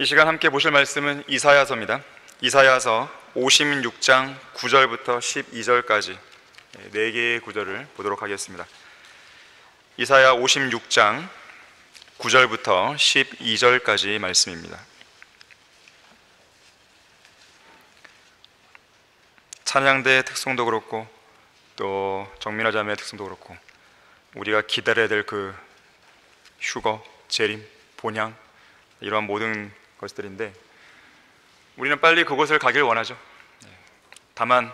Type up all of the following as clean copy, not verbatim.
이 시간 함께 보실 말씀은 이사야서입니다. 이사야서 56장 9절부터 12절까지 4개의 구절을 보도록 하겠습니다. 이사야 56장 9절부터 12절까지 말씀입니다. 찬양대의 특성도 그렇고 또 정민아 자매의 특성도 그렇고 우리가 기다려야 될 그 휴거, 재림, 본향 이러한 모든 것들인데 우리는 빨리 그곳을 가길 원하죠. 다만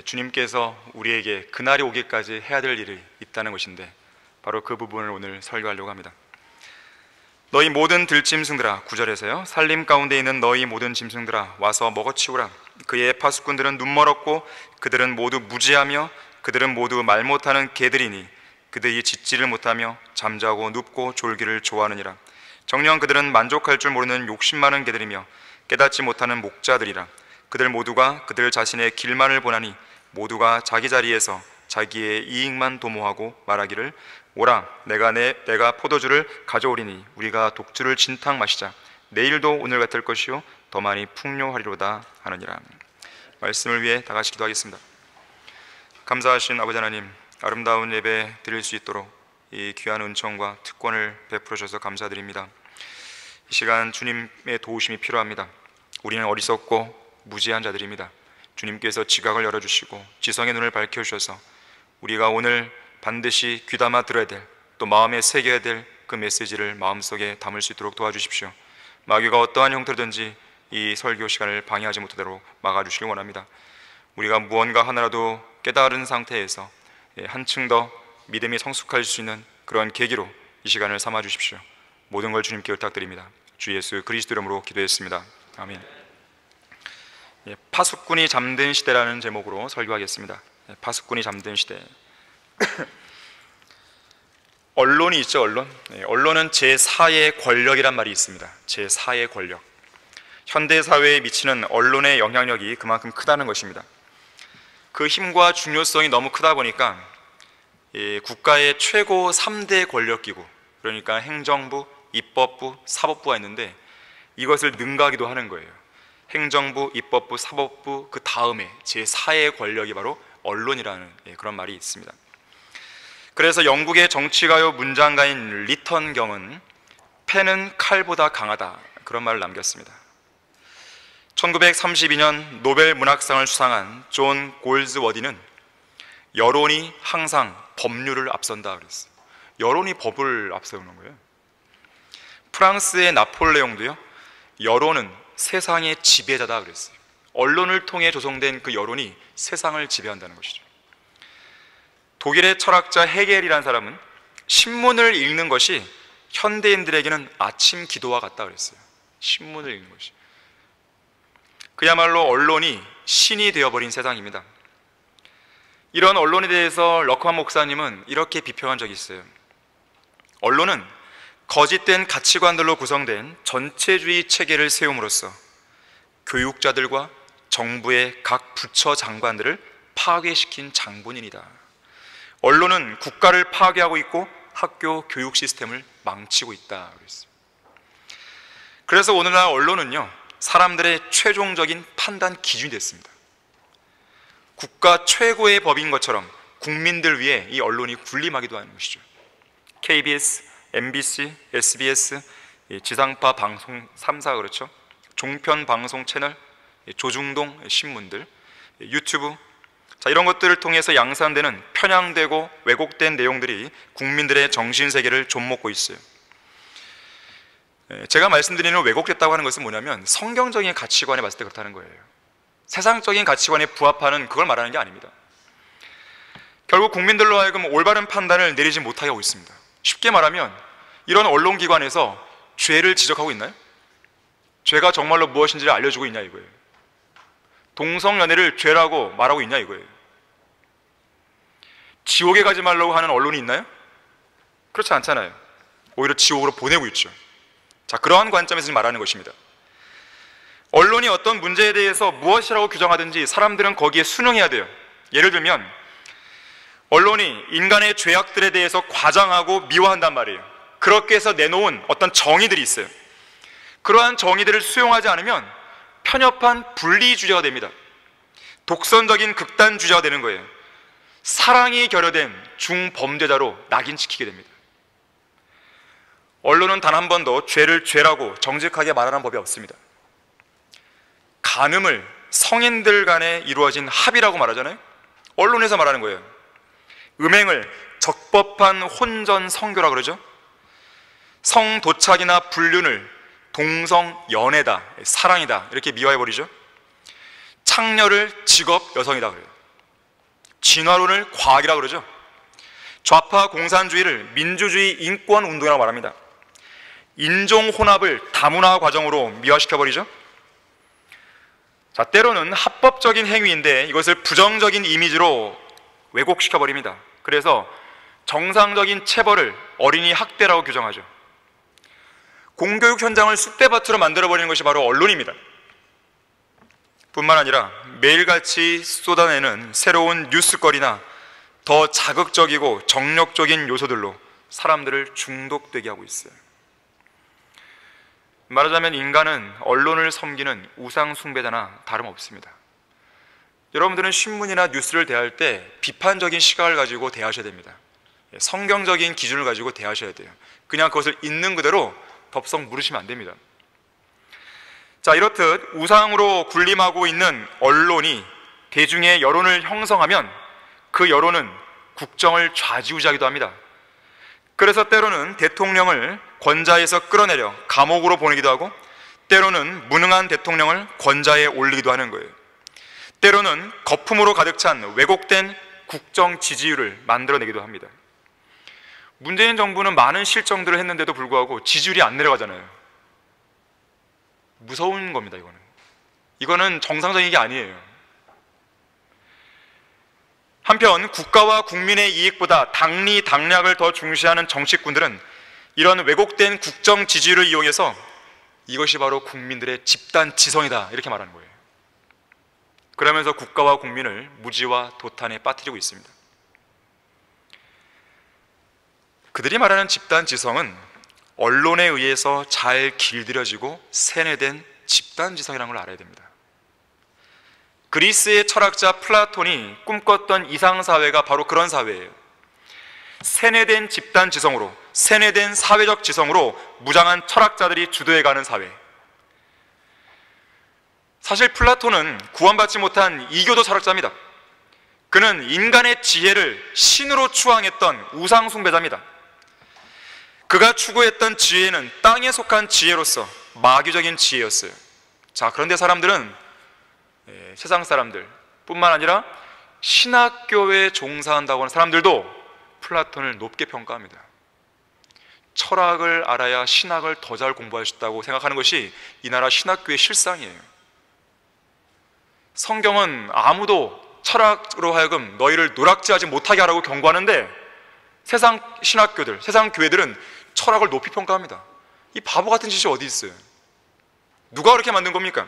주님께서 우리에게 그날이 오기까지 해야 될 일이 있다는 것인데 바로 그 부분을 오늘 설교하려고 합니다. 너희 모든 들짐승들아, 9절에서요, 산림 가운데 있는 너희 모든 짐승들아 와서 먹어치우라. 그의 파수꾼들은 눈멀었고 그들은 모두 무지하며 그들은 모두 말 못하는 개들이니 그들이 짖지를 못하며 잠자고 눕고 졸기를 좋아하느니라. 정녕 그들은 만족할 줄 모르는 욕심 많은 개들이며 깨닫지 못하는 목자들이라. 그들 모두가 그들 자신의 길만을 보나니 모두가 자기 자리에서 자기의 이익만 도모하고 말하기를 오라, 내가 포도주를 가져오리니 우리가 독주를 진탕 마시자. 내일도 오늘 같을 것이요 더 많이 풍요하리로다 하느니라. 말씀을 위해 다 같이 기도하겠습니다. 감사하신 아버지 하나님, 아름다운 예배 드릴 수 있도록 이 귀한 은총과 특권을 베풀어 주셔서 감사드립니다. 이 시간 주님의 도우심이 필요합니다. 우리는 어리석고 무지한 자들입니다. 주님께서 지각을 열어주시고 지성의 눈을 밝혀주셔서 우리가 오늘 반드시 귀담아 들어야 될, 또 마음에 새겨야 될 그 메시지를 마음속에 담을 수 있도록 도와주십시오. 마귀가 어떠한 형태로든지 이 설교 시간을 방해하지 못하도록 막아주시길 원합니다. 우리가 무언가 하나라도 깨달은 상태에서 한층 더 믿음이 성숙할 수 있는 그런 계기로 이 시간을 삼아 주십시오. 모든 걸 주님께 부탁드립니다. 주 예수 그리스도 이름으로 기도했습니다. 아멘. 파수꾼이 잠든 시대라는 제목으로 설교하겠습니다. 파수꾼이 잠든 시대. 언론이 있죠. 언론은 제4의 권력이란 말이 있습니다. 제4의 권력. 현대사회에 미치는 언론의 영향력이 그만큼 크다는 것입니다. 그 힘과 중요성이 너무 크다 보니까 국가의 최고 3대 권력기구, 그러니까 행정부, 입법부, 사법부가 있는데 이것을 능가하기도 하는 거예요. 행정부, 입법부, 사법부 그 다음에 제4의 권력이 바로 언론이라는 그런 말이 있습니다. 그래서 영국의 정치가요 문장가인 리턴 경은 펜은 칼보다 강하다 그런 말을 남겼습니다. 1932년 노벨 문학상을 수상한 존 골즈워디는 여론이 항상 법률을 앞선다 그랬어요. 여론이 법을 앞세우는 거예요. 프랑스의 나폴레옹도요, 여론은 세상의 지배자다 그랬어요. 언론을 통해 조성된 그 여론이 세상을 지배한다는 것이죠. 독일의 철학자 헤겔이라는 사람은 신문을 읽는 것이 현대인들에게는 아침 기도와 같다 그랬어요. 신문을 읽는 것이. 그야말로 언론이 신이 되어버린 세상입니다. 이런 언론에 대해서 러크만 목사님은 이렇게 비평한 적이 있어요. 언론은 거짓된 가치관들로 구성된 전체주의 체계를 세움으로써 교육자들과 정부의 각 부처 장관들을 파괴시킨 장본인이다. 언론은 국가를 파괴하고 있고 학교 교육 시스템을 망치고 있다 그랬어요. 그래서 오늘날 언론은요, 사람들의 최종적인 판단 기준이 됐습니다. 국가 최고의 법인 것처럼 국민들 위해 이 언론이 군림하기도 하는 것이죠. KBS, MBC, SBS, 지상파 방송 3사 그렇죠. 종편 방송 채널, 조중동 신문들, 유튜브, 자, 이런 것들을 통해서 양산되는 편향되고 왜곡된 내용들이 국민들의 정신세계를 좀먹고 있어요. 제가 말씀드리는 왜곡됐다고 하는 것은 뭐냐면 성경적인 가치관에 봤을 때 그렇다는 거예요. 세상적인 가치관에 부합하는 그걸 말하는 게 아닙니다. 결국 국민들로 하여금 올바른 판단을 내리지 못하게 하고 있습니다. 쉽게 말하면 이런 언론기관에서 죄를 지적하고 있나요? 죄가 정말로 무엇인지를 알려주고 있냐 이거예요. 동성연애를 죄라고 말하고 있냐 이거예요. 지옥에 가지 말라고 하는 언론이 있나요? 그렇지 않잖아요. 오히려 지옥으로 보내고 있죠. 자, 그러한 관점에서 지금 말하는 것입니다. 언론이 어떤 문제에 대해서 무엇이라고 규정하든지 사람들은 거기에 순응해야 돼요. 예를 들면 언론이 인간의 죄악들에 대해서 과장하고 미화한단 말이에요. 그렇게 해서 내놓은 어떤 정의들이 있어요. 그러한 정의들을 수용하지 않으면 편협한 분리주의자가 됩니다. 독선적인 극단주의자가 되는 거예요. 사랑이 결여된 중범죄자로 낙인시키게 됩니다. 언론은 단 한 번도 죄를 죄라고 정직하게 말하는 법이 없습니다. 간음을 성인들 간에 이루어진 합의라고 말하잖아요. 언론에서 말하는 거예요. 음행을 적법한 혼전 성교라 그러죠. 성도착이나 불륜을 동성연애다, 사랑이다 이렇게 미화해버리죠. 창녀를 직업 여성이다 그래요. 진화론을 과학이라 그러죠. 좌파 공산주의를 민주주의 인권 운동이라고 말합니다. 인종 혼합을 다문화 과정으로 미화시켜버리죠. 자, 때로는 합법적인 행위인데 이것을 부정적인 이미지로 왜곡시켜버립니다. 그래서 정상적인 체벌을 어린이 학대라고 규정하죠. 공교육 현장을 쑥대밭으로 만들어버리는 것이 바로 언론입니다. 뿐만 아니라 매일같이 쏟아내는 새로운 뉴스거리나 더 자극적이고 정력적인 요소들로 사람들을 중독되게 하고 있어요. 말하자면 인간은 언론을 섬기는 우상 숭배자나 다름없습니다. 여러분들은 신문이나 뉴스를 대할 때 비판적인 시각을 가지고 대하셔야 됩니다. 성경적인 기준을 가지고 대하셔야 돼요. 그냥 그것을 있는 그대로 덥석 물으시면 안 됩니다. 자, 이렇듯 우상으로 군림하고 있는 언론이 대중의 여론을 형성하면 그 여론은 국정을 좌지우지하기도 합니다. 그래서 때로는 대통령을 권좌에서 끌어내려 감옥으로 보내기도 하고, 때로는 무능한 대통령을 권좌에 올리기도 하는 거예요. 때로는 거품으로 가득 찬 왜곡된 국정 지지율을 만들어내기도 합니다. 문재인 정부는 많은 실정들을 했는데도 불구하고 지지율이 안 내려가잖아요. 무서운 겁니다. 이거는 정상적인 게 아니에요. 한편 국가와 국민의 이익보다 당리 당략을 더 중시하는 정치꾼들은 이런 왜곡된 국정 지지율을 이용해서 이것이 바로 국민들의 집단 지성이다 이렇게 말하는 거예요. 그러면서 국가와 국민을 무지와 도탄에 빠뜨리고 있습니다. 그들이 말하는 집단 지성은 언론에 의해서 잘 길들여지고 세뇌된 집단 지성이라는 걸 알아야 됩니다. 그리스의 철학자 플라톤이 꿈꿨던 이상사회가 바로 그런 사회예요. 세뇌된 집단 지성으로, 세뇌된 사회적 지성으로 무장한 철학자들이 주도해가는 사회. 사실 플라톤은 구원받지 못한 이교도 철학자입니다. 그는 인간의 지혜를 신으로 추앙했던 우상 숭배자입니다. 그가 추구했던 지혜는 땅에 속한 지혜로서 마귀적인 지혜였어요. 자, 그런데 사람들은 세상 사람들 뿐만 아니라 신학교에 종사한다고 하는 사람들도 플라톤을 높게 평가합니다. 철학을 알아야 신학을 더 잘 공부할 수 있다고 생각하는 것이 이 나라 신학교의 실상이에요. 성경은 아무도 철학으로 하여금 너희를 노락지하지 못하게 하라고 경고하는데 세상 신학교들, 세상 교회들은 철학을 높이 평가합니다. 이 바보 같은 짓이 어디 있어요? 누가 그렇게 만든 겁니까?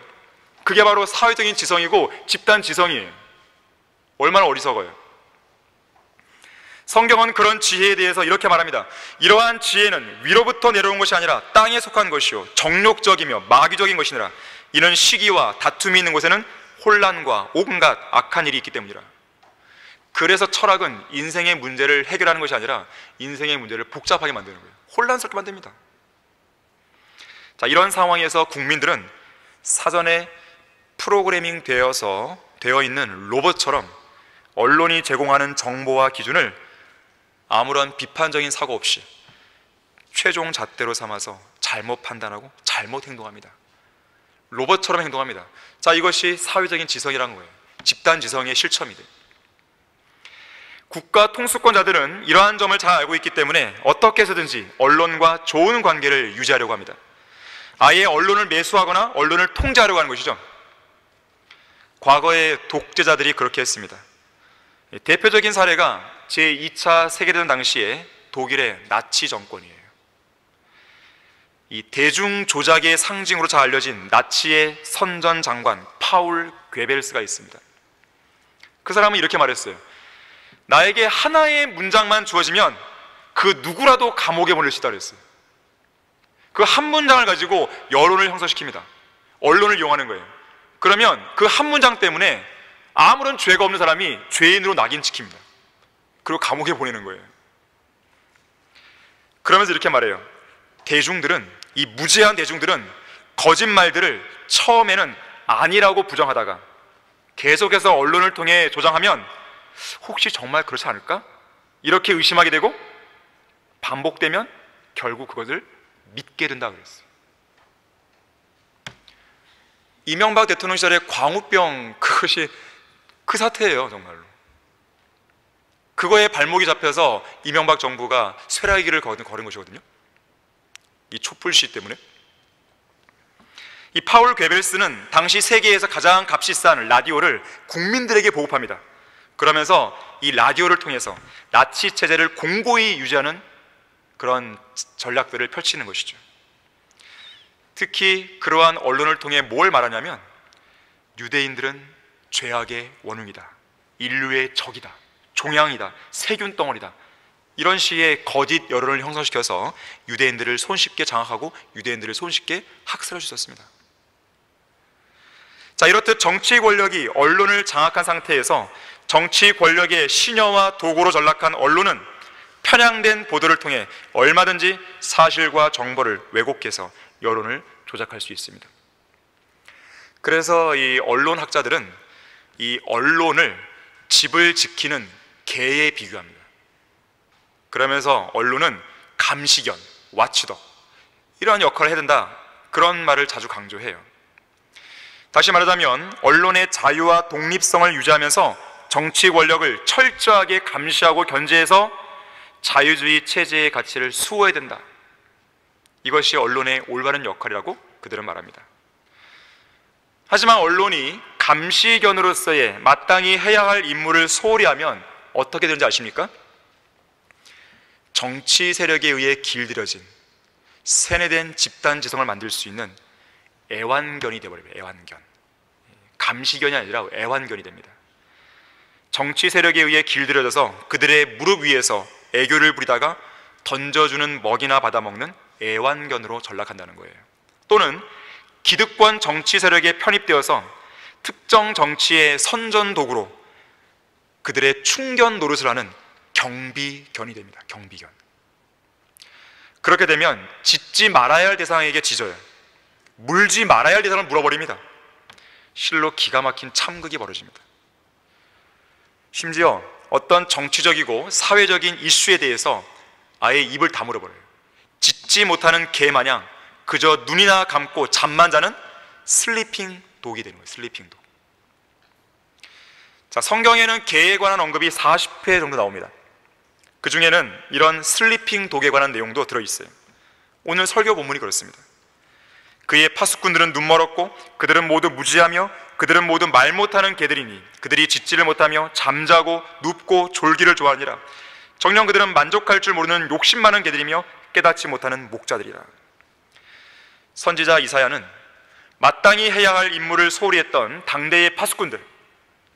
그게 바로 사회적인 지성이고 집단 지성이에요. 얼마나 어리석어요. 성경은 그런 지혜에 대해서 이렇게 말합니다. 이러한 지혜는 위로부터 내려온 것이 아니라 땅에 속한 것이요 정욕적이며 마귀적인 것이니라. 이는 시기와 다툼이 있는 곳에는 혼란과 온갖 악한 일이 있기 때문이라. 그래서 철학은 인생의 문제를 해결하는 것이 아니라 인생의 문제를 복잡하게 만드는 거예요. 혼란스럽게 만듭니다. 자, 이런 상황에서 국민들은 사전에 프로그래밍 되어 있는 로봇처럼 언론이 제공하는 정보와 기준을 아무런 비판적인 사고 없이 최종 잣대로 삼아서 잘못 판단하고 잘못 행동합니다. 로봇처럼 행동합니다. 자, 이것이 사회적인 지성이라는 거예요. 집단 지성의 실천이죠. 국가 통수권자들은 이러한 점을 잘 알고 있기 때문에 어떻게 해서든지 언론과 좋은 관계를 유지하려고 합니다. 아예 언론을 매수하거나 언론을 통제하려고 하는 것이죠. 과거의 독재자들이 그렇게 했습니다. 대표적인 사례가 제2차 세계대전 당시에 독일의 나치 정권이에요. 이 대중 조작의 상징으로 잘 알려진 나치의 선전 장관 파울 괴벨스가 있습니다. 그 사람은 이렇게 말했어요. 나에게 하나의 문장만 주어지면 그 누구라도 감옥에 보낼 수 있다 그랬어요. 그 한 문장을 가지고 여론을 형성시킵니다. 언론을 이용하는 거예요. 그러면 그 한 문장 때문에 아무런 죄가 없는 사람이 죄인으로 낙인찍힙니다. 그리고 감옥에 보내는 거예요. 그러면서 이렇게 말해요. 이 무지한 대중들은 거짓말들을 처음에는 아니라고 부정하다가 계속해서 언론을 통해 조장하면 혹시 정말 그렇지 않을까? 이렇게 의심하게 되고 반복되면 결국 그것을 믿게 된다 그랬어요. 이명박 대통령 시절에 광우병, 그것이 그 사태예요. 정말로. 그거에 발목이 잡혀서 이명박 정부가 쇠락의 길을 걸은 것이거든요. 이 촛불 시위 때문에. 이 파울 괴벨스는 당시 세계에서 가장 값이 싼 라디오를 국민들에게 보급합니다. 그러면서 이 라디오를 통해서 나치 체제를 공고히 유지하는 그런 전략들을 펼치는 것이죠. 특히 그러한 언론을 통해 뭘 말하냐면 유대인들은 죄악의 원흉이다, 인류의 적이다, 종양이다, 세균 덩어리다, 이런 식의 거짓 여론을 형성시켜서 유대인들을 손쉽게 장악하고 유대인들을 손쉽게 학살할 수 있었습니다. 자, 이렇듯 정치 권력이 언론을 장악한 상태에서 정치 권력의 시녀와 도구로 전락한 언론은 편향된 보도를 통해 얼마든지 사실과 정보를 왜곡해서 여론을 조작할 수 있습니다. 그래서 이 언론학자들은 이 언론을 집을 지키는 개에 비교합니다. 그러면서 언론은 감시견, 와치독, 이러한 역할을 해야 된다, 그런 말을 자주 강조해요. 다시 말하자면 언론의 자유와 독립성을 유지하면서 정치 권력을 철저하게 감시하고 견제해서 자유주의 체제의 가치를 수호해야 된다. 이것이 언론의 올바른 역할이라고 그들은 말합니다. 하지만 언론이 감시견으로서의 마땅히 해야 할 임무를 소홀히 하면 어떻게 되는지 아십니까? 정치 세력에 의해 길들여진 세뇌된 집단 지성을 만들 수 있는 애완견이 되어버립니다. 애완견. 감시견이 아니라 애완견이 됩니다. 정치 세력에 의해 길들여져서 그들의 무릎 위에서 애교를 부리다가 던져주는 먹이나 받아먹는 애완견으로 전락한다는 거예요. 또는 기득권 정치 세력에 편입되어서 특정 정치의 선전도구로 그들의 충견 노릇을 하는 경비견이 됩니다. 경비견. 그렇게 되면 짖지 말아야 할 대상에게 짖어요. 물지 말아야 할 대상을 물어버립니다. 실로 기가 막힌 참극이 벌어집니다. 심지어 어떤 정치적이고 사회적인 이슈에 대해서 아예 입을 다물어버려요. 짖지 못하는 개 마냥 그저 눈이나 감고 잠만 자는 슬리핑 독이 되는 거예요. 슬리핑 독. 자, 성경에는 개에 관한 언급이 40회 정도 나옵니다. 그 중에는 이런 슬리핑 독에 관한 내용도 들어있어요. 오늘 설교 본문이 그렇습니다. 그의 파수꾼들은 눈멀었고 그들은 모두 무지하며 그들은 모두 말 못하는 개들이니 그들이 짖지를 못하며 잠자고 눕고 졸기를 좋아하니라. 정녕 그들은 만족할 줄 모르는 욕심 많은 개들이며 깨닫지 못하는 목자들이라. 선지자 이사야는 마땅히 해야 할 임무를 소홀히 했던 당대의 파수꾼들,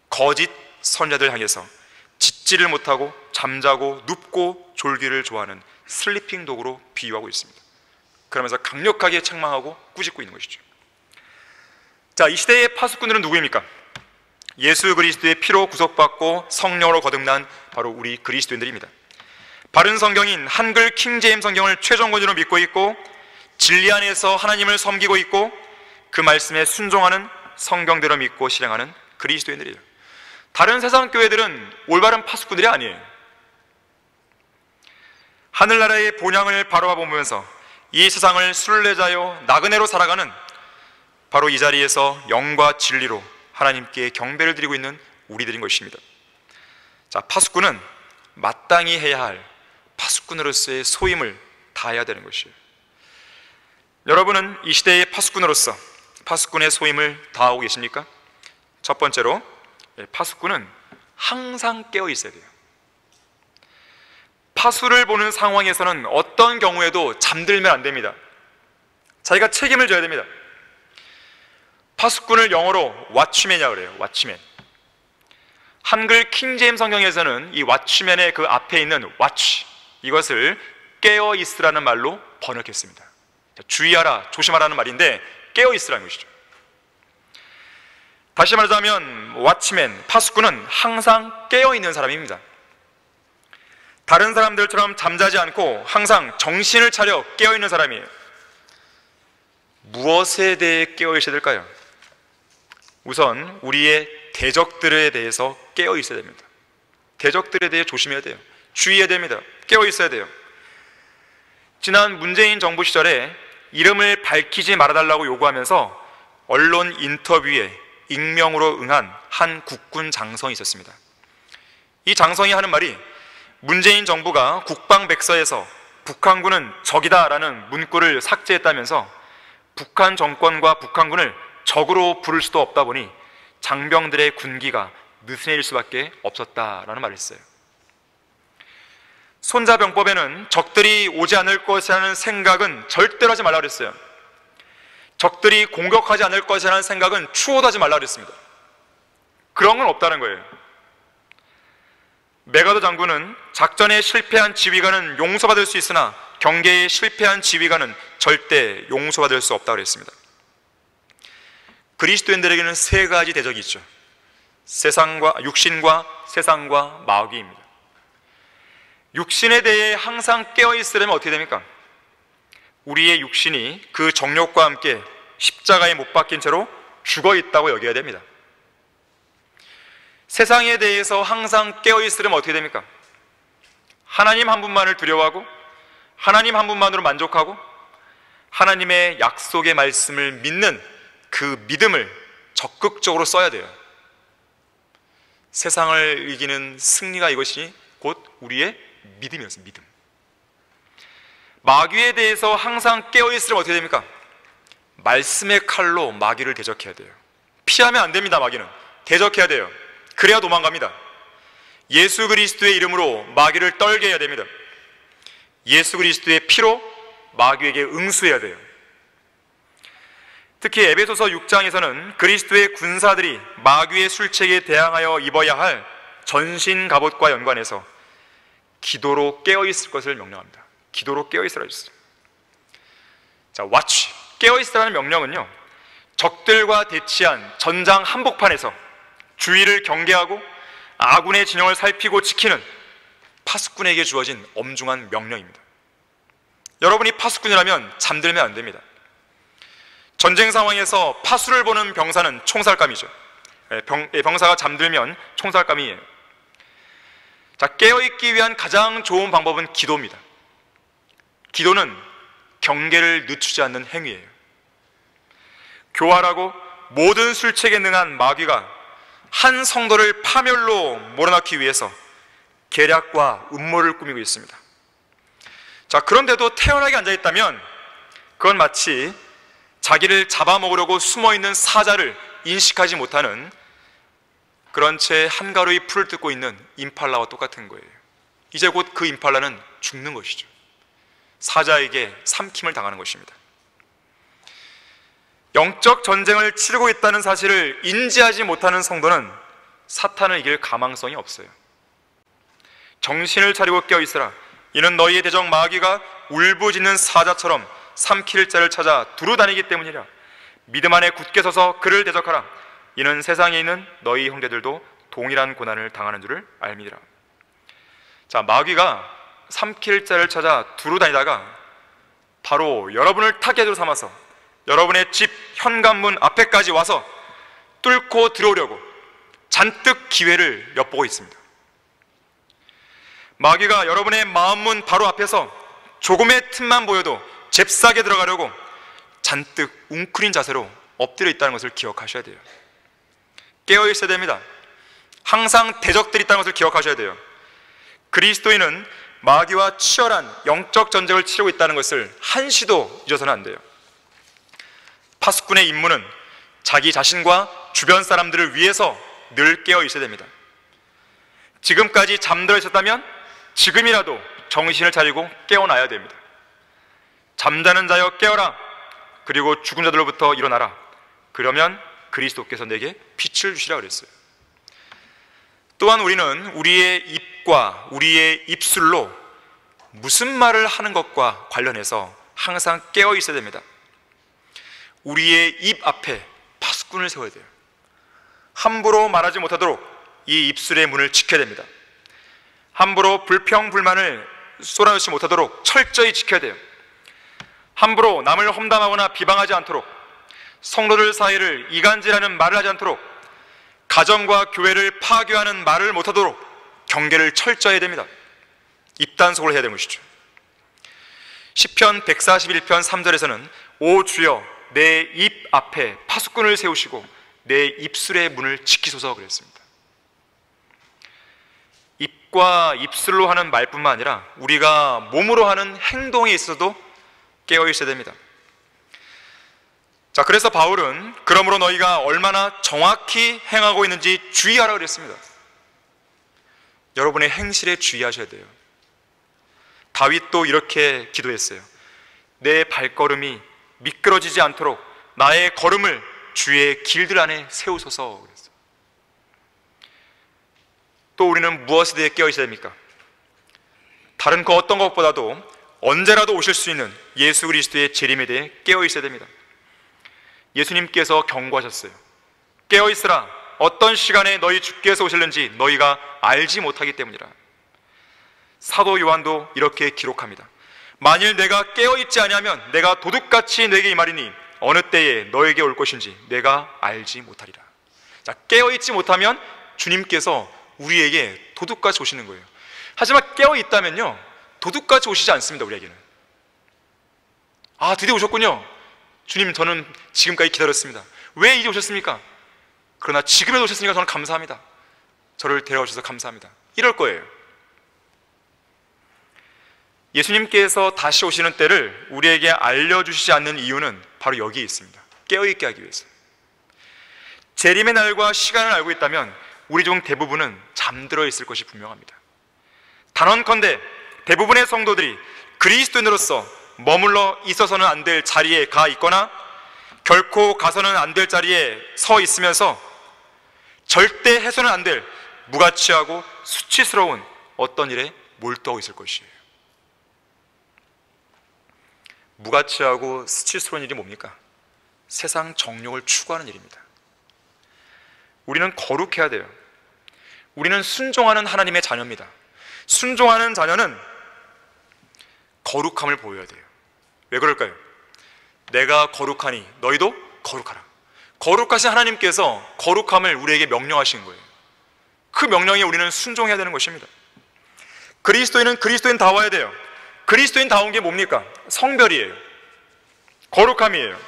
거짓 선자들 향해서 짖지를 못하고 잠자고 눕고 졸기를 좋아하는 슬리핑 독으로 비유하고 있습니다. 그러면서 강력하게 책망하고 꾸짖고 있는 것이죠. 자, 이 시대의 파수꾼들은 누구입니까? 예수 그리스도의 피로 구속받고 성령으로 거듭난 바로 우리 그리스도인들입니다. 바른 성경인 한글 킹제임 성경을 최종권으로 믿고 있고 진리 안에서 하나님을 섬기고 있고 그 말씀에 순종하는 성경대로 믿고 실행하는 그리스도인들이에요. 다른 세상 교회들은 올바른 파수꾼들이 아니에요. 하늘나라의 본향을 바라보면서 이 세상을 순례자요 나그네로 살아가는 바로 이 자리에서 영과 진리로 하나님께 경배를 드리고 있는 우리들인 것입니다. 자, 파수꾼은 마땅히 해야 할 파수꾼으로서의 소임을 다해야 되는 것이에요. 여러분은 이 시대의 파수꾼으로서 파수꾼의 소임을 다하고 계십니까? 첫 번째로, 파수꾼은 항상 깨어 있어야 돼요. 파수를 보는 상황에서는 어떤 경우에도 잠들면 안 됩니다. 자기가 책임을 져야 됩니다. 파수꾼을 영어로 왓치맨이라고 그래요. 왓치맨. 한글 킹제임 성경에서는 이 왓치맨의 그 앞에 있는 watch, 이것을 깨어 있으라는 말로 번역했습니다. 주의하라, 조심하라는 말인데 깨어 있으라는 것이죠. 다시 말하자면 왓치맨, 파수꾼은 항상 깨어 있는 사람입니다. 다른 사람들처럼 잠자지 않고 항상 정신을 차려 깨어 있는 사람이에요. 무엇에 대해 깨어 있어야 될까요? 우선 우리의 대적들에 대해서 깨어 있어야 됩니다. 대적들에 대해 조심해야 돼요. 주의해야 됩니다. 깨어 있어야 돼요. 지난 문재인 정부 시절에 이름을 밝히지 말아달라고 요구하면서 언론 인터뷰에 익명으로 응한 한 국군 장성이 있었습니다. 이 장성이 하는 말이 문재인 정부가 국방백서에서 북한군은 적이다라는 문구를 삭제했다면서 북한 정권과 북한군을 적으로 부를 수도 없다 보니 장병들의 군기가 느슨해질 수밖에 없었다라는 말을 했어요. 손자병법에는 적들이 오지 않을 것이라는 생각은 절대로 하지 말라고 그랬어요. 적들이 공격하지 않을 것이라는 생각은 추호도 하지 말라고 그랬습니다. 그런 건 없다는 거예요. 메가더 장군은 작전에 실패한 지휘관은 용서받을 수 있으나 경계에 실패한 지휘관은 절대 용서받을 수 없다고 그랬습니다. 그리스도인들에게는 세 가지 대적이 있죠. 육신과 세상과 마귀입니다. 육신에 대해 항상 깨어있으려면 어떻게 됩니까? 우리의 육신이 그 정욕과 함께 십자가에 못 박힌 채로 죽어있다고 여겨야 됩니다. 세상에 대해서 항상 깨어있으려면 어떻게 됩니까? 하나님 한 분만을 두려워하고 하나님 한 분만으로 만족하고 하나님의 약속의 말씀을 믿는 그 믿음을 적극적으로 써야 돼요. 세상을 이기는 승리가 이것이 곧 우리의 믿음이었습니다. 믿음. 마귀에 대해서 항상 깨어있으려면 어떻게 됩니까? 말씀의 칼로 마귀를 대적해야 돼요. 피하면 안 됩니다. 마귀는 대적해야 돼요. 그래야 도망갑니다. 예수 그리스도의 이름으로 마귀를 떨게 해야 됩니다. 예수 그리스도의 피로 마귀에게 응수해야 돼요. 특히 에베소서 6장에서는 그리스도의 군사들이 마귀의 술책에 대항하여 입어야 할 전신 갑옷과 연관해서 기도로 깨어있을 것을 명령합니다. 기도로 깨어있으라 했어요. 자, watch, 깨어있으라는 명령은요, 적들과 대치한 전장 한복판에서 주위를 경계하고 아군의 진영을 살피고 지키는 파수꾼에게 주어진 엄중한 명령입니다. 여러분이 파수꾼이라면 잠들면 안 됩니다. 전쟁 상황에서 파수를 보는 병사는 총살감이죠. 병사가 잠들면 총살감이에요. 자, 깨어있기 위한 가장 좋은 방법은 기도입니다. 기도는 경계를 늦추지 않는 행위예요. 교활하고 모든 술책에 능한 마귀가 한 성도를 파멸로 몰아넣기 위해서 계략과 음모를 꾸미고 있습니다. 자, 그런데도 태연하게 앉아있다면 그건 마치 자기를 잡아먹으려고 숨어있는 사자를 인식하지 못하는 그런 채 한가로이 풀을 뜯고 있는 임팔라와 똑같은 거예요. 이제 곧 그 임팔라는 죽는 것이죠. 사자에게 삼킴을 당하는 것입니다. 영적 전쟁을 치르고 있다는 사실을 인지하지 못하는 성도는 사탄을 이길 가망성이 없어요. 정신을 차리고 깨어있으라. 이는 너희의 대적 마귀가 울부짖는 사자처럼 삼킬 자를 찾아 두루 다니기 때문이라. 믿음 안에 굳게 서서 그를 대적하라. 이는 세상에 있는 너희 형제들도 동일한 고난을 당하는 줄을 알미니라. 자, 마귀가 삼킬 자를 찾아 두루 다니다가 바로 여러분을 타겟으로 삼아서 여러분의 집 현관문 앞에까지 와서 뚫고 들어오려고 잔뜩 기회를 엿보고 있습니다. 마귀가 여러분의 마음문 바로 앞에서 조금의 틈만 보여도 잽싸게 들어가려고 잔뜩 웅크린 자세로 엎드려 있다는 것을 기억하셔야 돼요. 깨어 있어야 됩니다. 항상 대적들이 있다는 것을 기억하셔야 돼요. 그리스도인은 마귀와 치열한 영적 전쟁을 치르고 있다는 것을 한시도 잊어서는 안 돼요. 파수꾼의 임무는 자기 자신과 주변 사람들을 위해서 늘 깨어 있어야 됩니다. 지금까지 잠들어 있었다면 지금이라도 정신을 차리고 깨어나야 됩니다. 잠자는 자여 깨어라. 그리고 죽은 자들로부터 일어나라. 그러면 그리스도께서 내게 빛을 주시라 그랬어요. 또한 우리는 우리의 입과 우리의 입술로 무슨 말을 하는 것과 관련해서 항상 깨어 있어야 됩니다. 우리의 입 앞에 파수꾼을 세워야 돼요. 함부로 말하지 못하도록 이 입술의 문을 지켜야 됩니다. 함부로 불평불만을 쏟아내지 못하도록 철저히 지켜야 돼요. 함부로 남을 험담하거나 비방하지 않도록, 성도들 사이를 이간질하는 말을 하지 않도록, 가정과 교회를 파괴하는 말을 못하도록 경계를 철저히 해야 됩니다. 입단속을 해야 되는 것이죠. 시편 141편 3절에서는 오 주여 내 입 앞에 파수꾼을 세우시고 내 입술의 문을 지키소서 그랬습니다. 입과 입술로 하는 말뿐만 아니라 우리가 몸으로 하는 행동에 있어도 깨어 있어야 됩니다. 자, 그래서 바울은 그러므로 너희가 얼마나 정확히 행하고 있는지 주의하라 그랬습니다. 여러분의 행실에 주의하셔야 돼요. 다윗도 이렇게 기도했어요. 내 발걸음이 미끄러지지 않도록 나의 걸음을 주의 길들 안에 세우소서 그랬어요. 또 우리는 무엇에 대해 깨어 있어야 됩니까? 다른 그 어떤 것보다도 언제라도 오실 수 있는 예수 그리스도의 재림에 대해 깨어 있어야 됩니다. 예수님께서 경고하셨어요. 깨어 있으라. 어떤 시간에 너희 주께서 오실는지 너희가 알지 못하기 때문이라. 사도 요한도 이렇게 기록합니다. 만일 내가 깨어 있지 아니하면 내가 도둑같이 내게 임하리니 어느 때에 너에게 올 것인지 내가 알지 못하리라. 자, 깨어 있지 못하면 주님께서 우리에게 도둑같이 오시는 거예요. 하지만 깨어 있다면요, 도둑같이 오시지 않습니다. 우리에게는. 아, 드디어 오셨군요. 주님, 저는 지금까지 기다렸습니다. 왜 이제 오셨습니까? 그러나 지금에 오셨으니까 저는 감사합니다. 저를 데려오셔서 감사합니다. 이럴 거예요. 예수님께서 다시 오시는 때를 우리에게 알려주시지 않는 이유는 바로 여기에 있습니다. 깨어있게 하기 위해서. 재림의 날과 시간을 알고 있다면 우리 중 대부분은 잠들어 있을 것이 분명합니다. 단언컨대 대부분의 성도들이 그리스도인으로서 머물러 있어서는 안 될 자리에 가 있거나 결코 가서는 안 될 자리에 서 있으면서 절대 해서는 안 될 무가치하고 수치스러운 어떤 일에 몰두하고 있을 것이에요. 무가치하고 수치스러운 일이 뭡니까? 세상 정욕을 추구하는 일입니다. 우리는 거룩해야 돼요. 우리는 순종하는 하나님의 자녀입니다. 순종하는 자녀는 거룩함을 보여야 돼요. 왜 그럴까요? 내가 거룩하니 너희도 거룩하라. 거룩하신 하나님께서 거룩함을 우리에게 명령하신 거예요. 그 명령에 우리는 순종해야 되는 것입니다. 그리스도인은 그리스도인다워야 돼요. 그리스도인다운 게 뭡니까? 성별이에요. 거룩함이에요.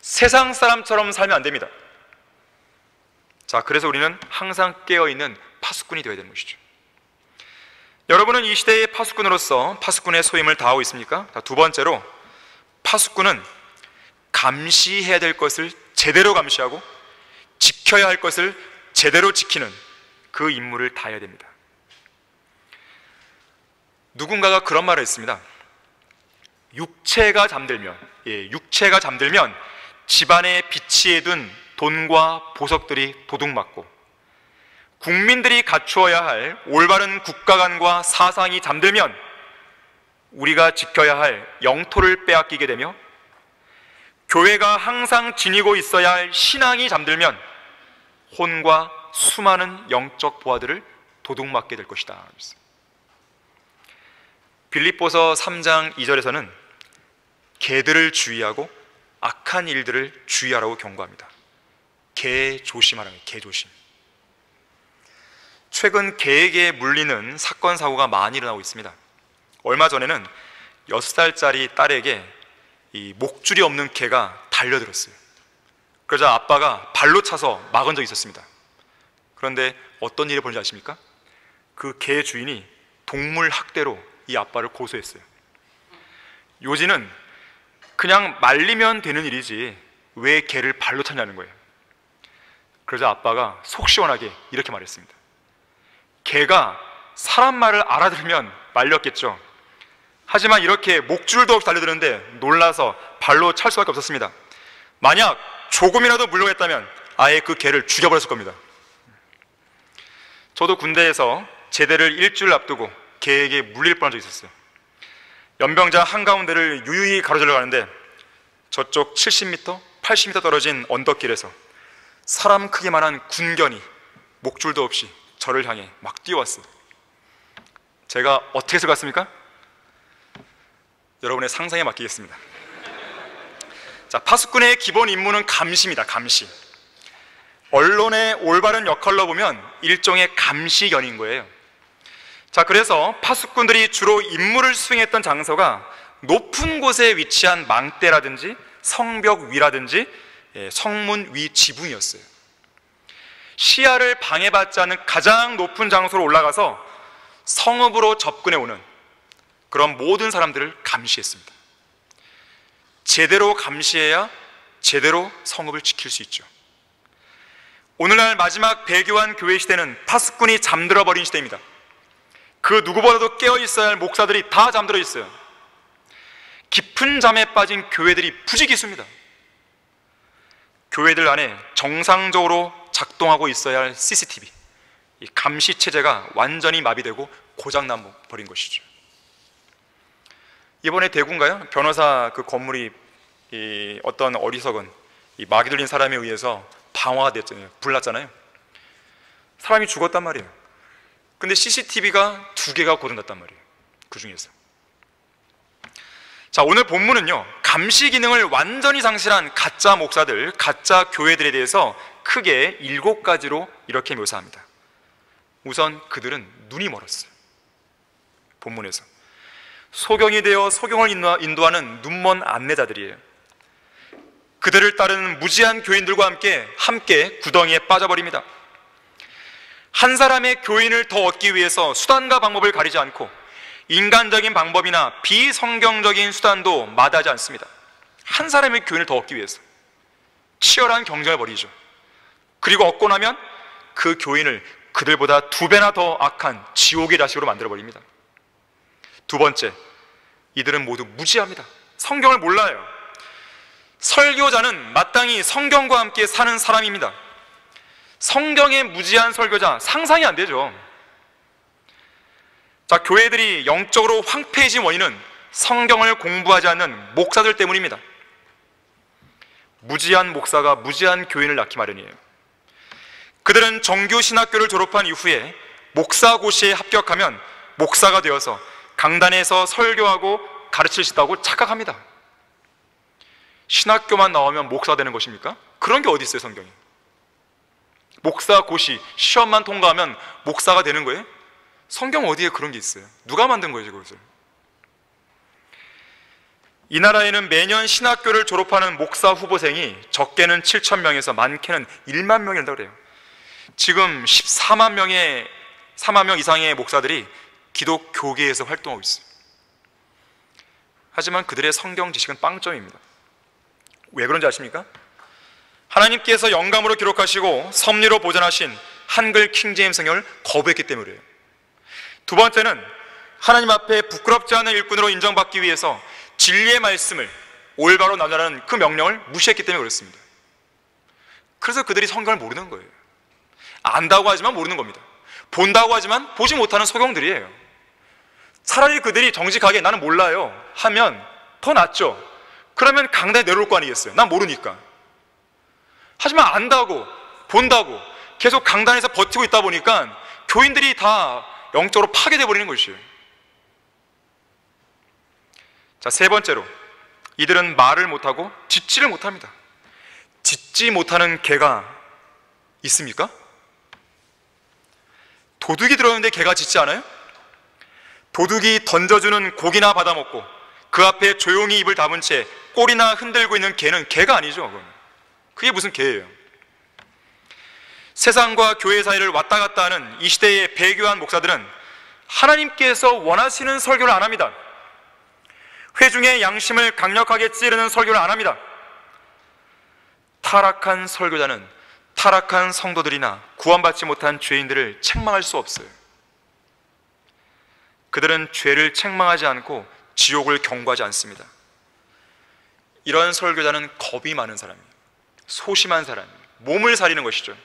세상 사람처럼 살면 안 됩니다. 자, 그래서 우리는 항상 깨어있는 파수꾼이 되어야 되는 것이죠. 여러분은 이 시대의 파수꾼으로서 파수꾼의 소임을 다하고 있습니까? 두 번째로, 파수꾼은 감시해야 될 것을 제대로 감시하고 지켜야 할 것을 제대로 지키는 그 임무를 다해야 됩니다. 누군가가 그런 말을 했습니다. 육체가 잠들면 집안에 비치해 둔 돈과 보석들이 도둑맞고 국민들이 갖추어야 할 올바른 국가관과 사상이 잠들면 우리가 지켜야 할 영토를 빼앗기게 되며 교회가 항상 지니고 있어야 할 신앙이 잠들면 혼과 수많은 영적 보화들을 도둑맞게 될 것이다. 빌립보서 3장 2절에서는 개들을 주의하고 악한 일들을 주의하라고 경고합니다. 개 조심하라는 개 조심. 최근 개에게 물리는 사건 사고가 많이 일어나고 있습니다. 얼마 전에는 6살짜리 딸에게 이 목줄이 없는 개가 달려들었어요. 그러자 아빠가 발로 차서 막은 적이 있었습니다. 그런데 어떤 일이 벌어진지 아십니까? 그 개 주인이 동물 학대로 이 아빠를 고소했어요. 요지는 그냥 말리면 되는 일이지 왜 개를 발로 차냐는 거예요. 그러자 아빠가 속 시원하게 이렇게 말했습니다. 개가 사람 말을 알아들으면 말렸겠죠. 하지만 이렇게 목줄도 없이 달려드는데 놀라서 발로 찰 수밖에 없었습니다. 만약 조금이라도 물러갔다면 아예 그 개를 죽여버렸을 겁니다. 저도 군대에서 제대를 일주일 앞두고 개에게 물릴 뻔한 적이 있었어요. 연병장 한가운데를 유유히 가로질러 가는데 저쪽 70m, 80m 떨어진 언덕길에서 사람 크기만한 군견이 목줄도 없이 저를 향해 막 뛰어왔어요. 제가 어떻게 해서 갔습니까? 여러분의 상상에 맡기겠습니다. 자, 파수꾼의 기본 임무는 감시입니다. 감시. 언론의 올바른 역할로 보면 일종의 감시견인 거예요. 자, 그래서 파수꾼들이 주로 임무를 수행했던 장소가 높은 곳에 위치한 망대라든지 성벽 위라든지 성문 위 지붕이었어요. 시야를 방해받지 않는 가장 높은 장소로 올라가서 성읍으로 접근해 오는 그런 모든 사람들을 감시했습니다. 제대로 감시해야 제대로 성읍을 지킬 수 있죠. 오늘날 마지막 배교한 교회 시대는 파수꾼이 잠들어 버린 시대입니다. 그 누구보다도 깨어 있어야 할 목사들이 다 잠들어 있어요. 깊은 잠에 빠진 교회들이 부지기수입니다. 교회들 안에 정상적으로 작동하고 있어야 할 CCTV, 이 감시 체제가 완전히 마비되고 고장나 버린 것이죠. 이번에 대구인가요? 변호사 그 건물이 어떤 어리석은 마귀 들린 사람에 의해서 방화가 됐잖아요. 불났잖아요. 사람이 죽었단 말이에요. 근데 CCTV가 2개가 고장났단 말이에요. 그 중에서. 자, 오늘 본문은요, 감시 기능을 완전히 상실한 가짜 목사들, 가짜 교회들에 대해서 크게 7가지로 이렇게 묘사합니다. 우선 그들은 눈이 멀었어요. 본문에서 소경이 되어 소경을 인도하는 눈먼 안내자들이에요. 그들을 따르는 무지한 교인들과 함께 구덩이에 빠져버립니다. 한 사람의 교인을 더 얻기 위해서 수단과 방법을 가리지 않고 인간적인 방법이나 비성경적인 수단도 마다하지 않습니다. 한 사람의 교인을 더 얻기 위해서 치열한 경쟁을 벌이죠. 그리고 얻고 나면 그 교인을 그들보다 2배나 더 악한 지옥의 자식으로 만들어버립니다. 두 번째, 이들은 모두 무지합니다. 성경을 몰라요. 설교자는 마땅히 성경과 함께 사는 사람입니다. 성경의 무지한 설교자, 상상이 안 되죠. 자, 교회들이 영적으로 황폐해진 원인은 성경을 공부하지 않는 목사들 때문입니다. 무지한 목사가 무지한 교인을 낳기 마련이에요. 그들은 정규 신학교를 졸업한 이후에 목사고시에 합격하면 목사가 되어서 강단에서 설교하고 가르칠 수 있다고 착각합니다. 신학교만 나오면 목사 되는 것입니까? 그런 게 어디 있어요, 성경에? 목사고시 시험만 통과하면 목사가 되는 거예요? 성경 어디에 그런 게 있어요? 누가 만든 거예요, 그것을? 이 나라에는 매년 신학교를 졸업하는 목사 후보생이 적게는 7,000명에서 많게는 1만 명이 된다고 그래요. 지금 14만 명 이상의 목사들이 기독교계에서 활동하고 있어요. 하지만 그들의 성경 지식은 빵점입니다. 왜 그런지 아십니까? 하나님께서 영감으로 기록하시고 섭리로 보존하신 한글 킹제임스 성경을 거부했기 때문이에요. 두 번째는 하나님 앞에 부끄럽지 않은 일꾼으로 인정받기 위해서 진리의 말씀을 올바로 나누라는 그 명령을 무시했기 때문에 그렇습니다. 그래서 그들이 성경을 모르는 거예요. 안다고 하지만 모르는 겁니다. 본다고 하지만 보지 못하는 소경들이에요. 차라리 그들이 정직하게 나는 몰라요 하면 더 낫죠. 그러면 강단에 내려올 거 아니겠어요? 난 모르니까. 하지만 안다고 본다고 계속 강단에서 버티고 있다 보니까 교인들이 다 영적으로 파괴되어 버리는 것이에요. 자, 세 번째로, 이들은 말을 못하고 짖지를 못합니다. 짖지 못하는 개가 있습니까? 도둑이 들어오는데 개가 짖지 않아요? 도둑이 던져주는 고기나 받아먹고 그 앞에 조용히 입을 다문 채 꼬리나 흔들고 있는 개는 개가 아니죠. 그게 무슨 개예요? 세상과 교회 사이를 왔다 갔다 하는 이 시대의 배교한 목사들은 하나님께서 원하시는 설교를 안 합니다. 회중의 양심을 강력하게 찌르는 설교를 안 합니다. 타락한 설교자는 타락한 성도들이나 구원받지 못한 죄인들을 책망할 수 없어요. 그들은 죄를 책망하지 않고 지옥을 경고하지 않습니다. 이런 설교자는 겁이 많은 사람이에요. 소심한 사람이에요. 몸을 사리는 것이죠.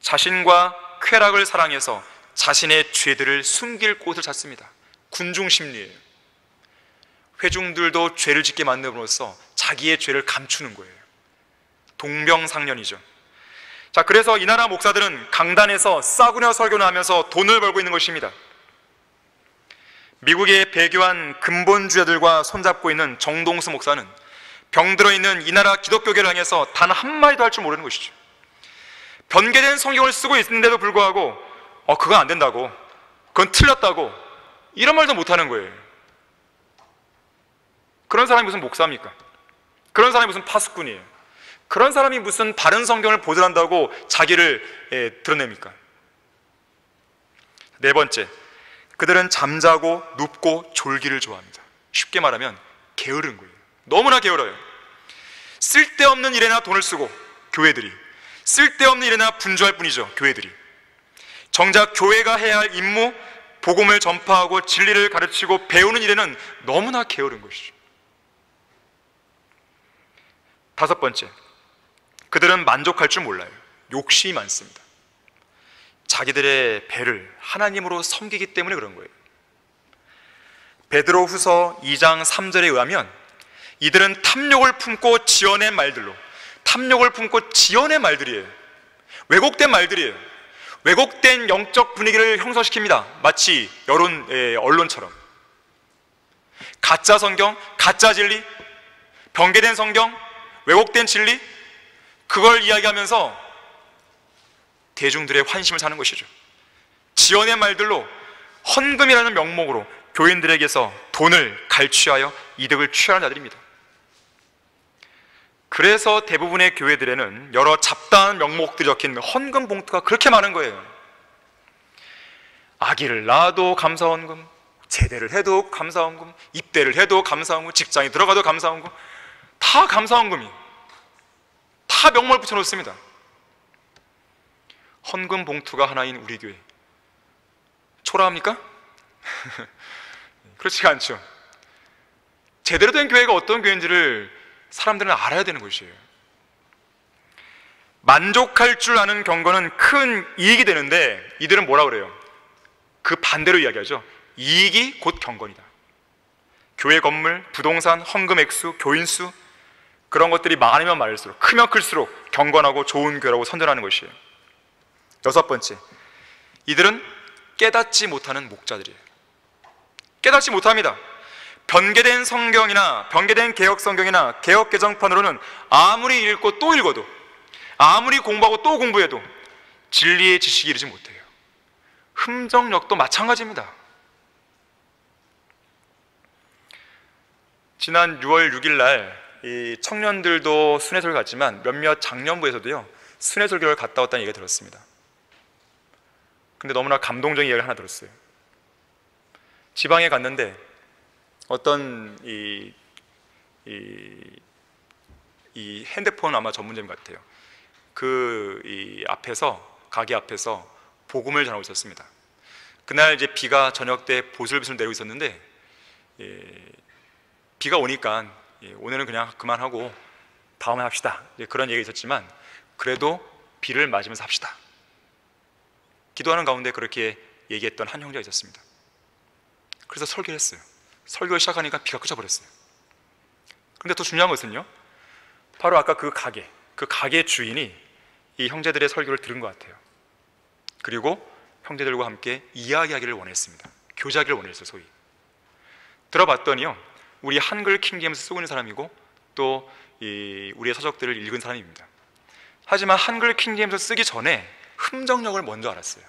자신과 쾌락을 사랑해서 자신의 죄들을 숨길 곳을 찾습니다. 군중심리예요. 회중들도 죄를 짓게 만듦으로써 자기의 죄를 감추는 거예요. 동병상련이죠. 자, 그래서 이 나라 목사들은 강단에서 싸구려 설교를 하면서 돈을 벌고 있는 것입니다. 미국의 배교한 근본주의자들과 손잡고 있는 정동수 목사는 병들어 있는 이 나라 기독교계를 향해서 단 한마디도 할 줄 모르는 것이죠. 변개된 성경을 쓰고 있는데도 불구하고 그건 안 된다고, 그건 틀렸다고, 이런 말도 못하는 거예요. 그런 사람이 무슨 목사입니까? 그런 사람이 무슨 파수꾼이에요? 그런 사람이 무슨 바른 성경을 보존한다고 자기를 드러냅니까? 네 번째, 그들은 잠자고 눕고 졸기를 좋아합니다. 쉽게 말하면 게으른 거예요. 너무나 게을러요. 쓸데없는 일에나 돈을 쓰고, 교회들이 쓸데없는 일에나 분주할 뿐이죠. 교회들이 정작 교회가 해야 할 임무, 복음을 전파하고 진리를 가르치고 배우는 일에는 너무나 게으른 것이죠. 다섯 번째, 그들은 만족할 줄 몰라요. 욕심이 많습니다. 자기들의 배를 하나님으로 섬기기 때문에 그런 거예요. 베드로후서 2장 3절에 의하면 이들은 탐욕을 품고 지어낸 말들로, 탐욕을 품고 지어낸 말들이에요. 왜곡된 말들이에요. 왜곡된 영적 분위기를 형성시킵니다. 마치 언론처럼. 가짜 성경, 가짜 진리, 변개된 성경, 왜곡된 진리, 그걸 이야기하면서 대중들의 환심을 사는 것이죠. 지어낸 말들로 헌금이라는 명목으로 교인들에게서 돈을 갈취하여 이득을 취하는 자들입니다. 그래서 대부분의 교회들에는 여러 잡다한 명목들이 적힌 헌금 봉투가 그렇게 많은 거예요. 아기를 낳아도 감사헌금, 제대를 해도 감사헌금, 입대를 해도 감사헌금, 직장에 들어가도 감사헌금, 다 감사헌금이, 다 명목을 붙여놓습니다. 헌금 봉투가 하나인 우리 교회, 초라합니까? 그렇지가 않죠. 제대로 된 교회가 어떤 교회인지를 사람들은 알아야 되는 것이에요. 만족할 줄 아는 경건은 큰 이익이 되는데 이들은 뭐라 그래요? 그 반대로 이야기하죠. 이익이 곧 경건이다. 교회 건물, 부동산, 헌금 액수, 교인 수, 그런 것들이 많으면 많을수록, 크면 클수록 경건하고 좋은 교회라고 선전하는 것이에요. 여섯 번째, 이들은 깨닫지 못하는 목자들이에요. 깨닫지 못합니다. 변개된 성경이나 변개된 개혁 성경이나 개혁 개정판으로는 아무리 읽고 또 읽어도, 아무리 공부하고 또 공부해도 진리의 지식이 이르지 못해요. 흠정력도 마찬가지입니다. 지난 6월 6일 날 이 청년들도 순회설교 갔지만 몇몇 장년부에서도요 순회설교를 갔다 왔다는 얘기가 들었습니다. 근데 너무나 감동적인 이야기를 하나 들었어요. 지방에 갔는데 어떤 이 핸드폰 아마 전문점인 것 같아요. 이 앞에서, 가게 앞에서 복음을 전하고 있었습니다. 그날 이제 비가 저녁 때 보슬보슬 내리고 있었는데 비가 오니까 오늘은 그냥 그만하고 다음에 합시다, 그런 얘기가 있었지만 그래도 비를 맞으면서 합시다, 기도하는 가운데 그렇게 얘기했던 한 형제가 있었습니다. 그래서 설교를 했어요. 설교를 시작하니까 비가 그쳐버렸어요. 그런데 더 중요한 것은요, 바로 아까 그 가게 주인이 이 형제들의 설교를 들은 것 같아요. 그리고 형제들과 함께 이야기하기를 원했습니다. 교제하기를 원했어요. 소위 들어봤더니요, 우리 한글 킹제임스 쓰고 있는 사람이고 또 우리의 서적들을 읽은 사람입니다. 하지만 한글 킹제임스 쓰기 전에 흠정력을 먼저 알았어요.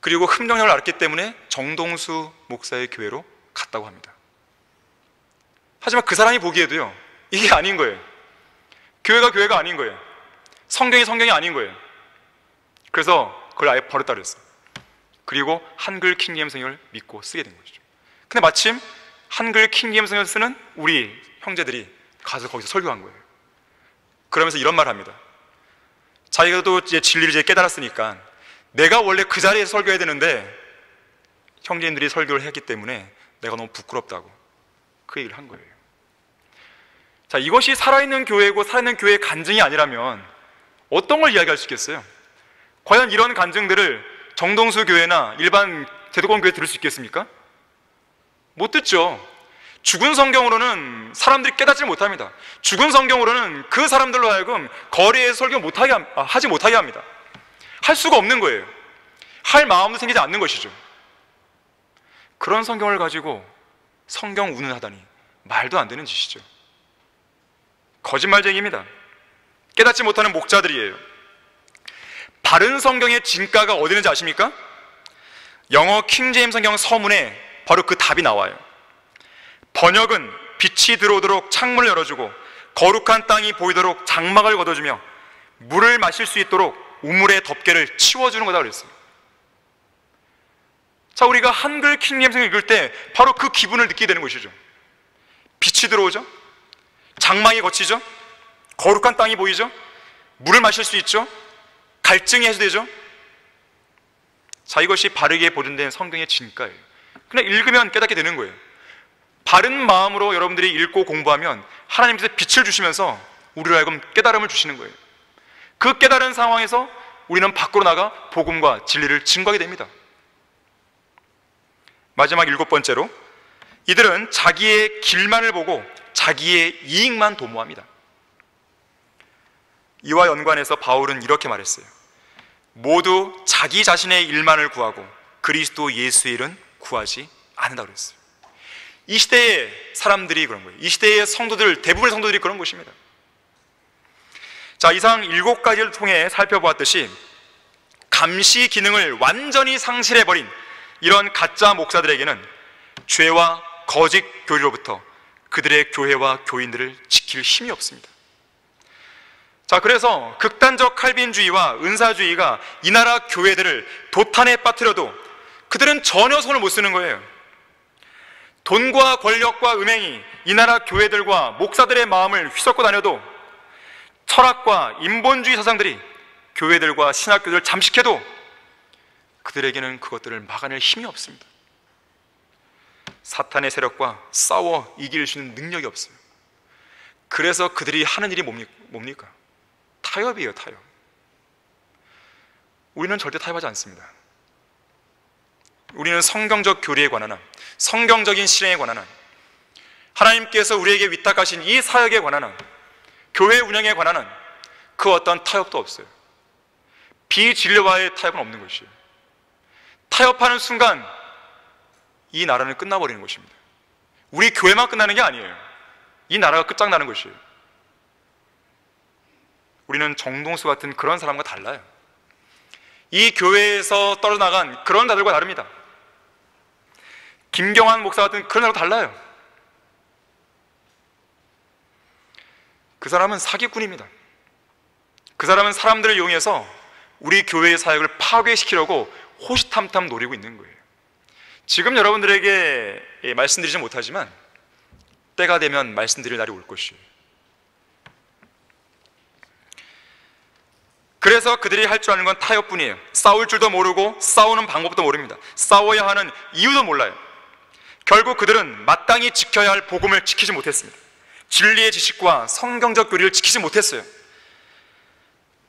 그리고 흠정력을 알았기 때문에 정동수 목사의 교회로 갔다고 합니다. 하지만 그 사람이 보기에도요, 이게 아닌 거예요. 교회가 아닌 거예요. 성경이 아닌 거예요. 그래서 그걸 아예 버렸다 그랬어요. 그리고 한글 킹제임스를 믿고 쓰게 된 것이죠. 근데 마침 한글 킹제임스를 쓰는 우리 형제들이 가서 거기서 설교한 거예요. 그러면서 이런 말을 합니다. 자기가도 이제 진리를 이제 깨달았으니까 내가 원래 그 자리에서 설교해야 되는데 형제인들이 설교를 했기 때문에 내가 너무 부끄럽다고 그 얘기를 한 거예요. 자, 이것이 살아있는 교회고 살아있는 교회의 간증이 아니라면 어떤 걸 이야기할 수 있겠어요? 과연 이런 간증들을 정동수 교회나 일반 제도권 교회에 들을 수 있겠습니까? 못 듣죠. 죽은 성경으로는 사람들이 깨닫지 못합니다. 죽은 성경으로는 그 사람들로 하여금 거리에서 설교 하지 못하게 합니다. 할 수가 없는 거예요. 할 마음도 생기지 않는 것이죠. 그런 성경을 가지고 성경 운운하다니 말도 안 되는 짓이죠. 거짓말쟁이입니다. 깨닫지 못하는 목자들이에요. 바른 성경의 진가가 어디 있는지 아십니까? 영어 킹제임스 성경 서문에 바로 그 답이 나와요. 번역은 빛이 들어오도록 창문을 열어주고 거룩한 땅이 보이도록 장막을 걷어주며 물을 마실 수 있도록 우물의 덮개를 치워주는 거다 그랬어요. 자, 우리가 한글 킹제임스 읽을 때 바로 그 기분을 느끼게 되는 것이죠. 빛이 들어오죠, 장막이 걷히죠, 거룩한 땅이 보이죠, 물을 마실 수 있죠, 갈증이 해소되죠. 자, 이것이 바르게 보존된 성경의 진가예요. 그냥 읽으면 깨닫게 되는 거예요. 바른 마음으로 여러분들이 읽고 공부하면 하나님께서 빛을 주시면서 우리로 하여금 깨달음을 주시는 거예요. 그 깨달은 상황에서 우리는 밖으로 나가 복음과 진리를 증거하게 됩니다. 마지막 7번째로, 이들은 자기의 길만을 보고 자기의 이익만 도모합니다. 이와 연관해서 바울은 이렇게 말했어요. 모두 자기 자신의 일만을 구하고 그리스도 예수의 일은 구하지 않는다고 그랬어요. 이 시대의 사람들이 그런 거예요. 이 시대의 성도들, 대부분의 성도들이 그런 것입니다. 자, 이상 7가지를 통해 살펴보았듯이 감시 기능을 완전히 상실해버린 이런 가짜 목사들에게는 죄와 거짓 교리로부터 그들의 교회와 교인들을 지킬 힘이 없습니다. 자, 그래서 극단적 칼빈주의와 은사주의가 이 나라 교회들을 도탄에 빠뜨려도 그들은 전혀 손을 못 쓰는 거예요. 돈과 권력과 음행이 이 나라 교회들과 목사들의 마음을 휘젓고 다녀도, 철학과 인본주의 사상들이 교회들과 신학교들을 잠식해도 그들에게는 그것들을 막아낼 힘이 없습니다. 사탄의 세력과 싸워 이길 수 있는 능력이 없어요. 그래서 그들이 하는 일이 뭡니까? 타협이에요, 타협. 우리는 절대 타협하지 않습니다. 우리는 성경적 교리에 관한 한, 성경적인 실행에 관한 한, 하나님께서 우리에게 위탁하신 이 사역에 관한 한, 교회 운영에 관한 한, 그 어떤 타협도 없어요. 비진리와의 타협은 없는 것이에요. 타협하는 순간 이 나라는 끝나버리는 것입니다. 우리 교회만 끝나는 게 아니에요. 이 나라가 끝장나는 것이에요. 우리는 정동수 같은 그런 사람과 달라요. 이 교회에서 떨어져 나간 그런 자들과 다릅니다. 김경환 목사 같은 그런 사람과 달라요. 그 사람은 사기꾼입니다. 그 사람은 사람들을 이용해서 우리 교회의 사역을 파괴시키려고 호시탐탐 노리고 있는 거예요. 지금 여러분들에게 말씀드리지 못하지만 때가 되면 말씀드릴 날이 올 것이에요. 그래서 그들이 할 줄 아는 건 타협뿐이에요. 싸울 줄도 모르고 싸우는 방법도 모릅니다. 싸워야 하는 이유도 몰라요. 결국 그들은 마땅히 지켜야 할 복음을 지키지 못했습니다. 진리의 지식과 성경적 교리를 지키지 못했어요.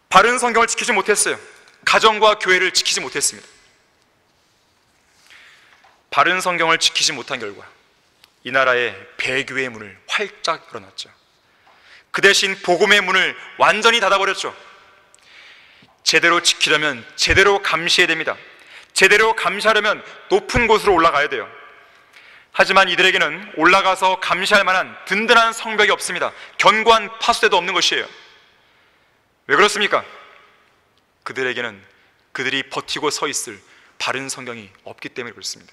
바른 성경을 지키지 못했어요. 가정과 교회를 지키지 못했습니다. 바른 성경을 지키지 못한 결과 이 나라의 배교의 문을 활짝 열어놨죠. 그 대신 복음의 문을 완전히 닫아버렸죠. 제대로 지키려면 제대로 감시해야 됩니다. 제대로 감시하려면 높은 곳으로 올라가야 돼요. 하지만 이들에게는 올라가서 감시할 만한 든든한 성벽이 없습니다. 견고한 파수대도 없는 것이에요. 왜 그렇습니까? 그들에게는 그들이 버티고 서 있을 바른 성경이 없기 때문에 그렇습니다.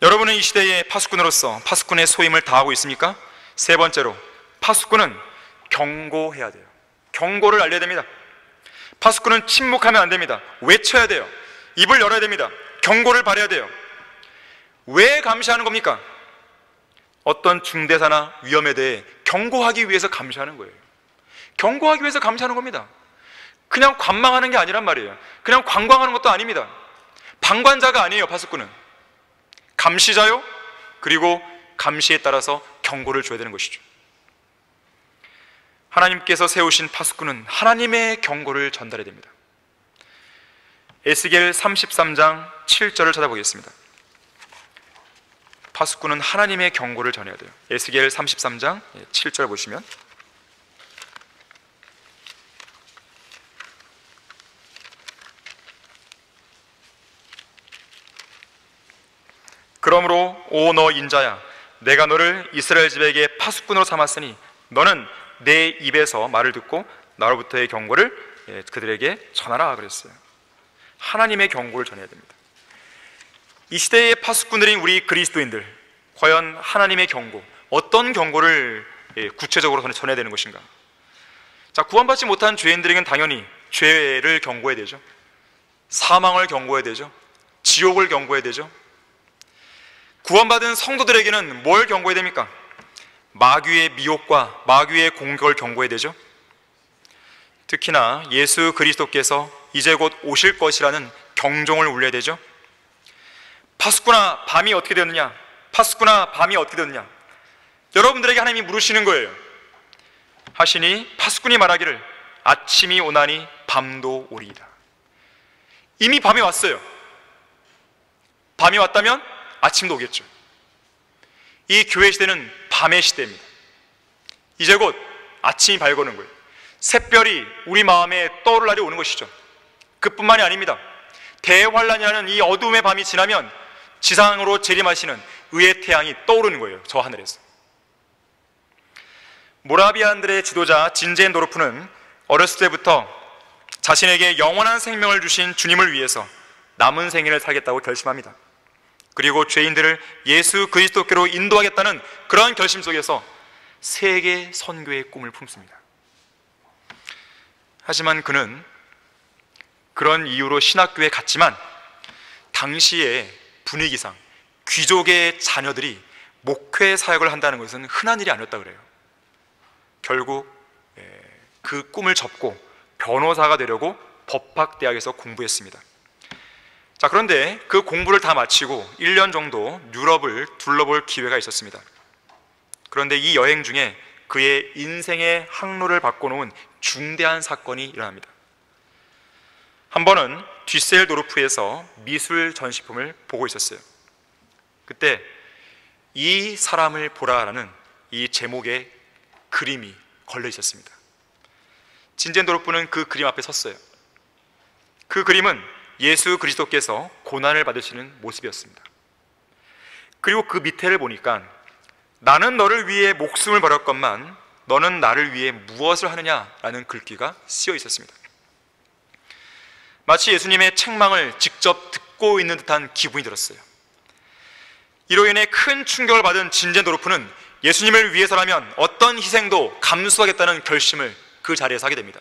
여러분은 이 시대의 파수꾼으로서 파수꾼의 소임을 다하고 있습니까? 세 번째로, 파수꾼은 경고해야 돼요. 경고를 알려야 됩니다. 파수꾼은 침묵하면 안 됩니다. 외쳐야 돼요. 입을 열어야 됩니다. 경고를 발해야 돼요. 왜 감시하는 겁니까? 어떤 중대사나 위험에 대해 경고하기 위해서 감시하는 거예요. 경고하기 위해서 감시하는 겁니다. 그냥 관망하는 게 아니란 말이에요. 그냥 관광하는 것도 아닙니다. 방관자가 아니에요. 파수꾼은 감시자요, 그리고 감시에 따라서 경고를 줘야 되는 것이죠. 하나님께서 세우신 파수꾼은 하나님의 경고를 전달해야 됩니다. 에스겔 33장 7절을 찾아보겠습니다. 파수꾼은 하나님의 경고를 전해야 돼요. 에스겔 33장 7절 보시면, 그러므로 오 너 인자야, 내가 너를 이스라엘 집에게 파수꾼으로 삼았으니 너는 내 입에서 말을 듣고 나로부터의 경고를 그들에게 전하라 그랬어요. 하나님의 경고를 전해야 됩니다. 이 시대의 파수꾼들인 우리 그리스도인들, 과연 하나님의 경고, 어떤 경고를 구체적으로 전해야 되는 것인가? 자, 구원받지 못한 죄인들에게는 당연히 죄를 경고해야 되죠. 사망을 경고해야 되죠. 지옥을 경고해야 되죠. 구원받은 성도들에게는 뭘 경고해야 됩니까? 마귀의 미혹과 마귀의 공격을 경고해야 되죠. 특히나 예수 그리스도께서 이제 곧 오실 것이라는 경종을 울려야 되죠. 파수꾼아 밤이 어떻게 되느냐? 파수꾼아 밤이 어떻게 되느냐? 여러분들에게 하나님이 물으시는 거예요. 하시니 파수꾼이 말하기를 아침이 오나니 밤도 오리이다. 이미 밤이 왔어요. 밤이 왔다면 아침도 오겠죠. 이 교회 시대는 밤의 시대입니다. 이제 곧 아침이 밝아오는 거예요. 샛별이 우리 마음에 떠오를 날이 오는 것이죠. 그뿐만이 아닙니다. 대환란이라는 이 어두움의 밤이 지나면 지상으로 재림하시는 의의 태양이 떠오르는 거예요. 저 하늘에서. 모라비안들의 지도자 진제엔도르프는 어렸을 때부터 자신에게 영원한 생명을 주신 주님을 위해서 남은 생애를 살겠다고 결심합니다. 그리고 죄인들을 예수 그리스도께로 인도하겠다는 그런 결심 속에서 세계 선교의 꿈을 품습니다. 하지만 그는 그런 이유로 신학교에 갔지만 당시의 분위기상 귀족의 자녀들이 목회 사역을 한다는 것은 흔한 일이 아니었다 그래요. 결국 그 꿈을 접고 변호사가 되려고 법학대학에서 공부했습니다. 자, 그런데 그 공부를 다 마치고 1년 정도 유럽을 둘러볼 기회가 있었습니다. 그런데 이 여행 중에 그의 인생의 항로를 바꿔놓은 중대한 사건이 일어납니다. 한 번은 뒤셀도르프에서 미술 전시품을 보고 있었어요. 그때 이 사람을 보라라는 이 제목의 그림이 걸려 있었습니다. 진젠도르프는 그 그림 앞에 섰어요. 그 그림은 예수 그리스도께서 고난을 받으시는 모습이었습니다. 그리고 그 밑에를 보니까 나는 너를 위해 목숨을 버렸건만 너는 나를 위해 무엇을 하느냐라는 글귀가 쓰여 있었습니다. 마치 예수님의 책망을 직접 듣고 있는 듯한 기분이 들었어요. 이로 인해 큰 충격을 받은 진젠도르프는 예수님을 위해서라면 어떤 희생도 감수하겠다는 결심을 그 자리에서 하게 됩니다.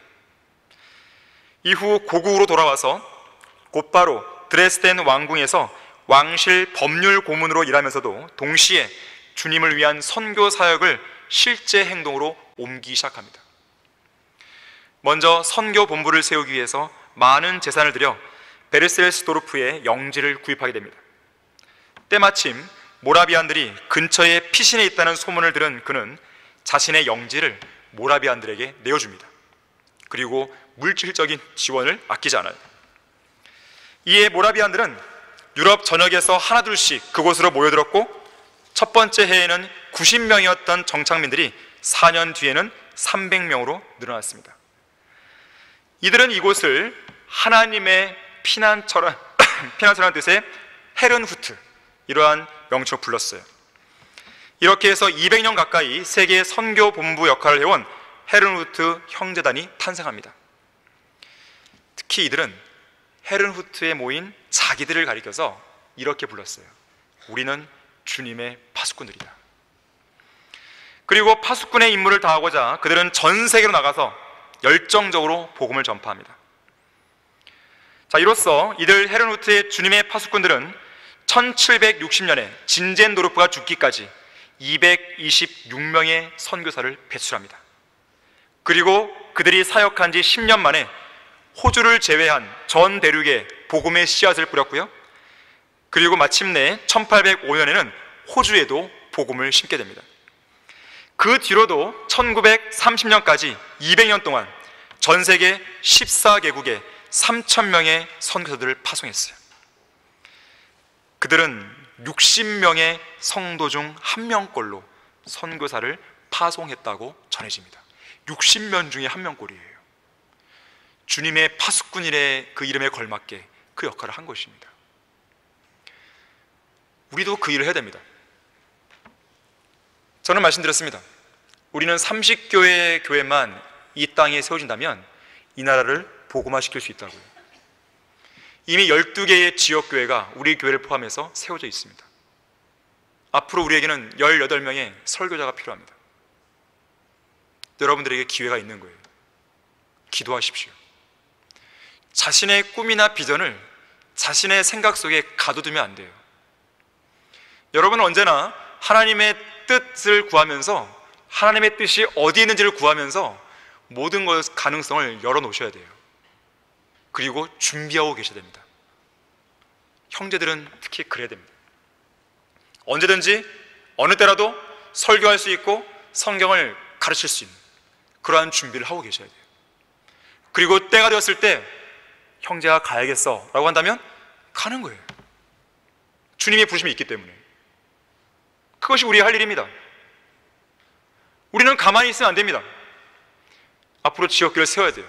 이후 고국으로 돌아와서 곧바로 드레스덴 왕궁에서 왕실 법률 고문으로 일하면서도 동시에 주님을 위한 선교 사역을 실제 행동으로 옮기기 시작합니다. 먼저 선교 본부를 세우기 위해서 많은 재산을 들여 베르셀스도르프의 영지를 구입하게 됩니다. 때마침 모라비안들이 근처에 피신해 있다는 소문을 들은 그는 자신의 영지를 모라비안들에게 내어줍니다. 그리고 물질적인 지원을 아끼지 않아요. 이에 모라비안들은 유럽 전역에서 하나둘씩 그곳으로 모여들었고 첫 번째 해에는 90명이었던 정착민들이 4년 뒤에는 300명으로 늘어났습니다. 이들은 이곳을 하나님의 피난처라는 뜻의 헤른후트, 이러한 명칭으로 불렀어요. 이렇게 해서 200년 가까이 세계 선교 본부 역할을 해온 헤른후트 형제단이 탄생합니다. 특히 이들은 헤른후트에 모인 자기들을 가리켜서 이렇게 불렀어요. 우리는 주님의 파수꾼들이다. 그리고 파수꾼의 임무를 다하고자 그들은 전 세계로 나가서 열정적으로 복음을 전파합니다. 자, 이로써 이들 헤른후트의 주님의 파수꾼들은 1760년에 진젠도르프가 죽기까지 226명의 선교사를 배출합니다. 그리고 그들이 사역한 지 10년 만에 호주를 제외한 전 대륙에 복음의 씨앗을 뿌렸고요. 그리고 마침내 1805년에는 호주에도 복음을 심게 됩니다. 그 뒤로도 1930년까지 200년 동안 전 세계 14개국에 3,000명의 선교사들을 파송했어요. 그들은 60명의 성도 중 한 명꼴로 선교사를 파송했다고 전해집니다. 60명 중에 한 명꼴이에요. 주님의 파수꾼일의 그 이름에 걸맞게 그 역할을 한 것입니다. 우리도 그 일을 해야 됩니다. 저는 말씀드렸습니다. 우리는 30교회만 이 땅에 세워진다면 이 나라를 복음화시킬 수 있다고요. 이미 12개의 지역교회가 우리 교회를 포함해서 세워져 있습니다. 앞으로 우리에게는 18명의 설교자가 필요합니다. 여러분들에게 기회가 있는 거예요. 기도하십시오. 자신의 꿈이나 비전을 자신의 생각 속에 가둬두면 안 돼요. 여러분은 언제나 하나님의 뜻을 구하면서, 하나님의 뜻이 어디 있는지를 구하면서 모든 것 가능성을 열어놓으셔야 돼요. 그리고 준비하고 계셔야 됩니다. 형제들은 특히 그래야 됩니다. 언제든지 어느 때라도 설교할 수 있고 성경을 가르칠 수 있는 그러한 준비를 하고 계셔야 돼요. 그리고 때가 되었을 때 형제가 가야겠어 라고 한다면 가는 거예요. 주님의 부르심이 있기 때문에. 그것이 우리의 할 일입니다. 우리는 가만히 있으면 안 됩니다. 앞으로 지역교회를 세워야 돼요.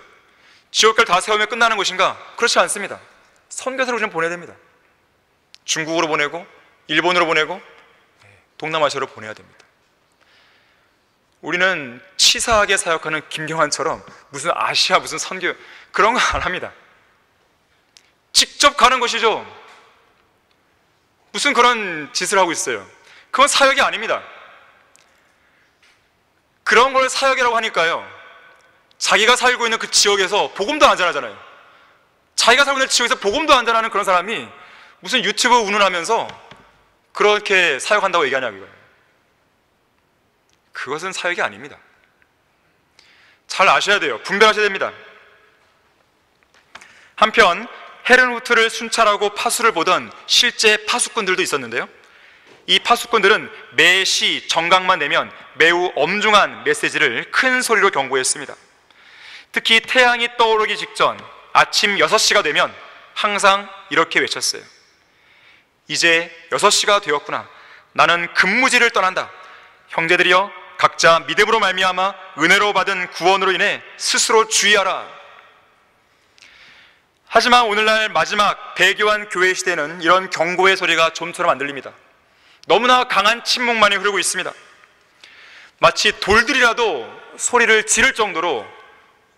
지역교회를 다 세우면 끝나는 것인가? 그렇지 않습니다. 선교사를 좀 보내야 됩니다. 중국으로 보내고 일본으로 보내고 동남아시아로 보내야 됩니다. 우리는 치사하게 사역하는 김경환처럼 무슨 아시아 무슨 선교 그런 거 안 합니다. 직접 가는 것이죠. 무슨 그런 짓을 하고 있어요. 그건 사역이 아닙니다. 그런 걸 사역이라고 하니까요, 자기가 살고 있는 그 지역에서 복음도 안 전하잖아요. 자기가 살고 있는 지역에서 복음도 안 전하는 그런 사람이 무슨 유튜브 운운하면서 그렇게 사역한다고 얘기하냐고 이거예요. 그것은 사역이 아닙니다. 잘 아셔야 돼요. 분별하셔야 됩니다. 한편 헤른후트를 순찰하고 파수를 보던 실제 파수꾼들도 있었는데요, 이 파수꾼들은 매 시 정각만 내면 매우 엄중한 메시지를 큰 소리로 경고했습니다. 특히 태양이 떠오르기 직전 아침 6시가 되면 항상 이렇게 외쳤어요. 이제 6시가 되었구나. 나는 근무지를 떠난다. 형제들이여, 각자 믿음으로 말미암아 은혜로 받은 구원으로 인해 스스로 주의하라. 하지만 오늘날 마지막 배교한 교회 시대는 이런 경고의 소리가 좀처럼 안 들립니다. 너무나 강한 침묵만이 흐르고 있습니다. 마치 돌들이라도 소리를 지를 정도로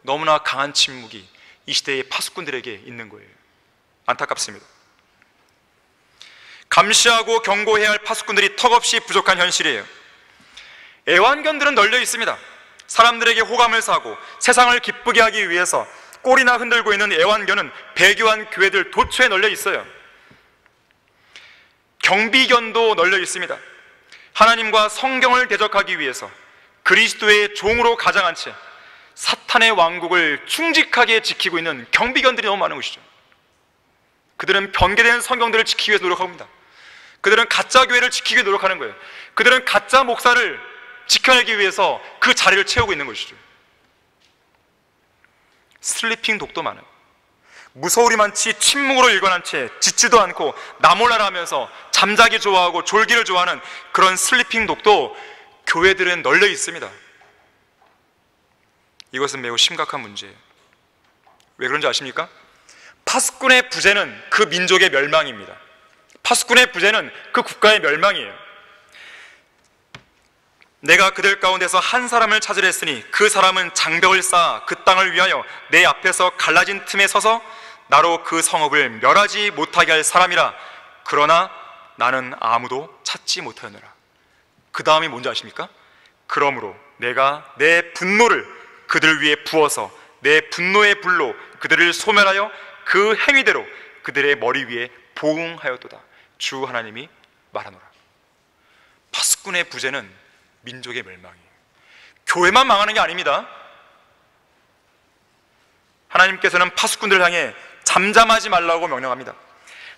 너무나 강한 침묵이 이 시대의 파수꾼들에게 있는 거예요. 안타깝습니다. 감시하고 경고해야 할 파수꾼들이 턱없이 부족한 현실이에요. 애완견들은 널려 있습니다. 사람들에게 호감을 사고 세상을 기쁘게 하기 위해서 꼬리나 흔들고 있는 애완견은 배교한 교회들 도처에 널려 있어요. 경비견도 널려 있습니다. 하나님과 성경을 대적하기 위해서 그리스도의 종으로 가장한 채 사탄의 왕국을 충직하게 지키고 있는 경비견들이 너무 많은 것이죠. 그들은 변개된 성경들을 지키기 위해서 노력하고 있습니다. 그들은 가짜 교회를 지키기 위해 노력하는 거예요. 그들은 가짜 목사를 지켜내기 위해서 그 자리를 채우고 있는 것이죠. 슬리핑 독도 많아요. 무서울이 많지 침묵으로 일관한 채 짖지도 않고 나몰라라 하면서 잠자기 좋아하고 졸기를 좋아하는 그런 슬리핑 독도 교회들은 널려 있습니다. 이것은 매우 심각한 문제예요. 왜 그런지 아십니까? 파수꾼의 부재는 그 민족의 멸망입니다. 파수꾼의 부재는 그 국가의 멸망이에요. 내가 그들 가운데서 한 사람을 찾으려 했으니 그 사람은 장벽을 쌓아 그 땅을 위하여 내 앞에서 갈라진 틈에 서서 나로 그 성읍을 멸하지 못하게 할 사람이라. 그러나 나는 아무도 찾지 못하였노라. 그 다음이 뭔지 아십니까? 그러므로 내가 내 분노를 그들 위에 부어서 내 분노의 불로 그들을 소멸하여 그 행위대로 그들의 머리 위에 보응하였도다. 주 하나님이 말하노라. 파수꾼의 부재는 민족의 멸망이에요. 교회만 망하는 게 아닙니다. 하나님께서는 파수꾼들을 향해 잠잠하지 말라고 명령합니다.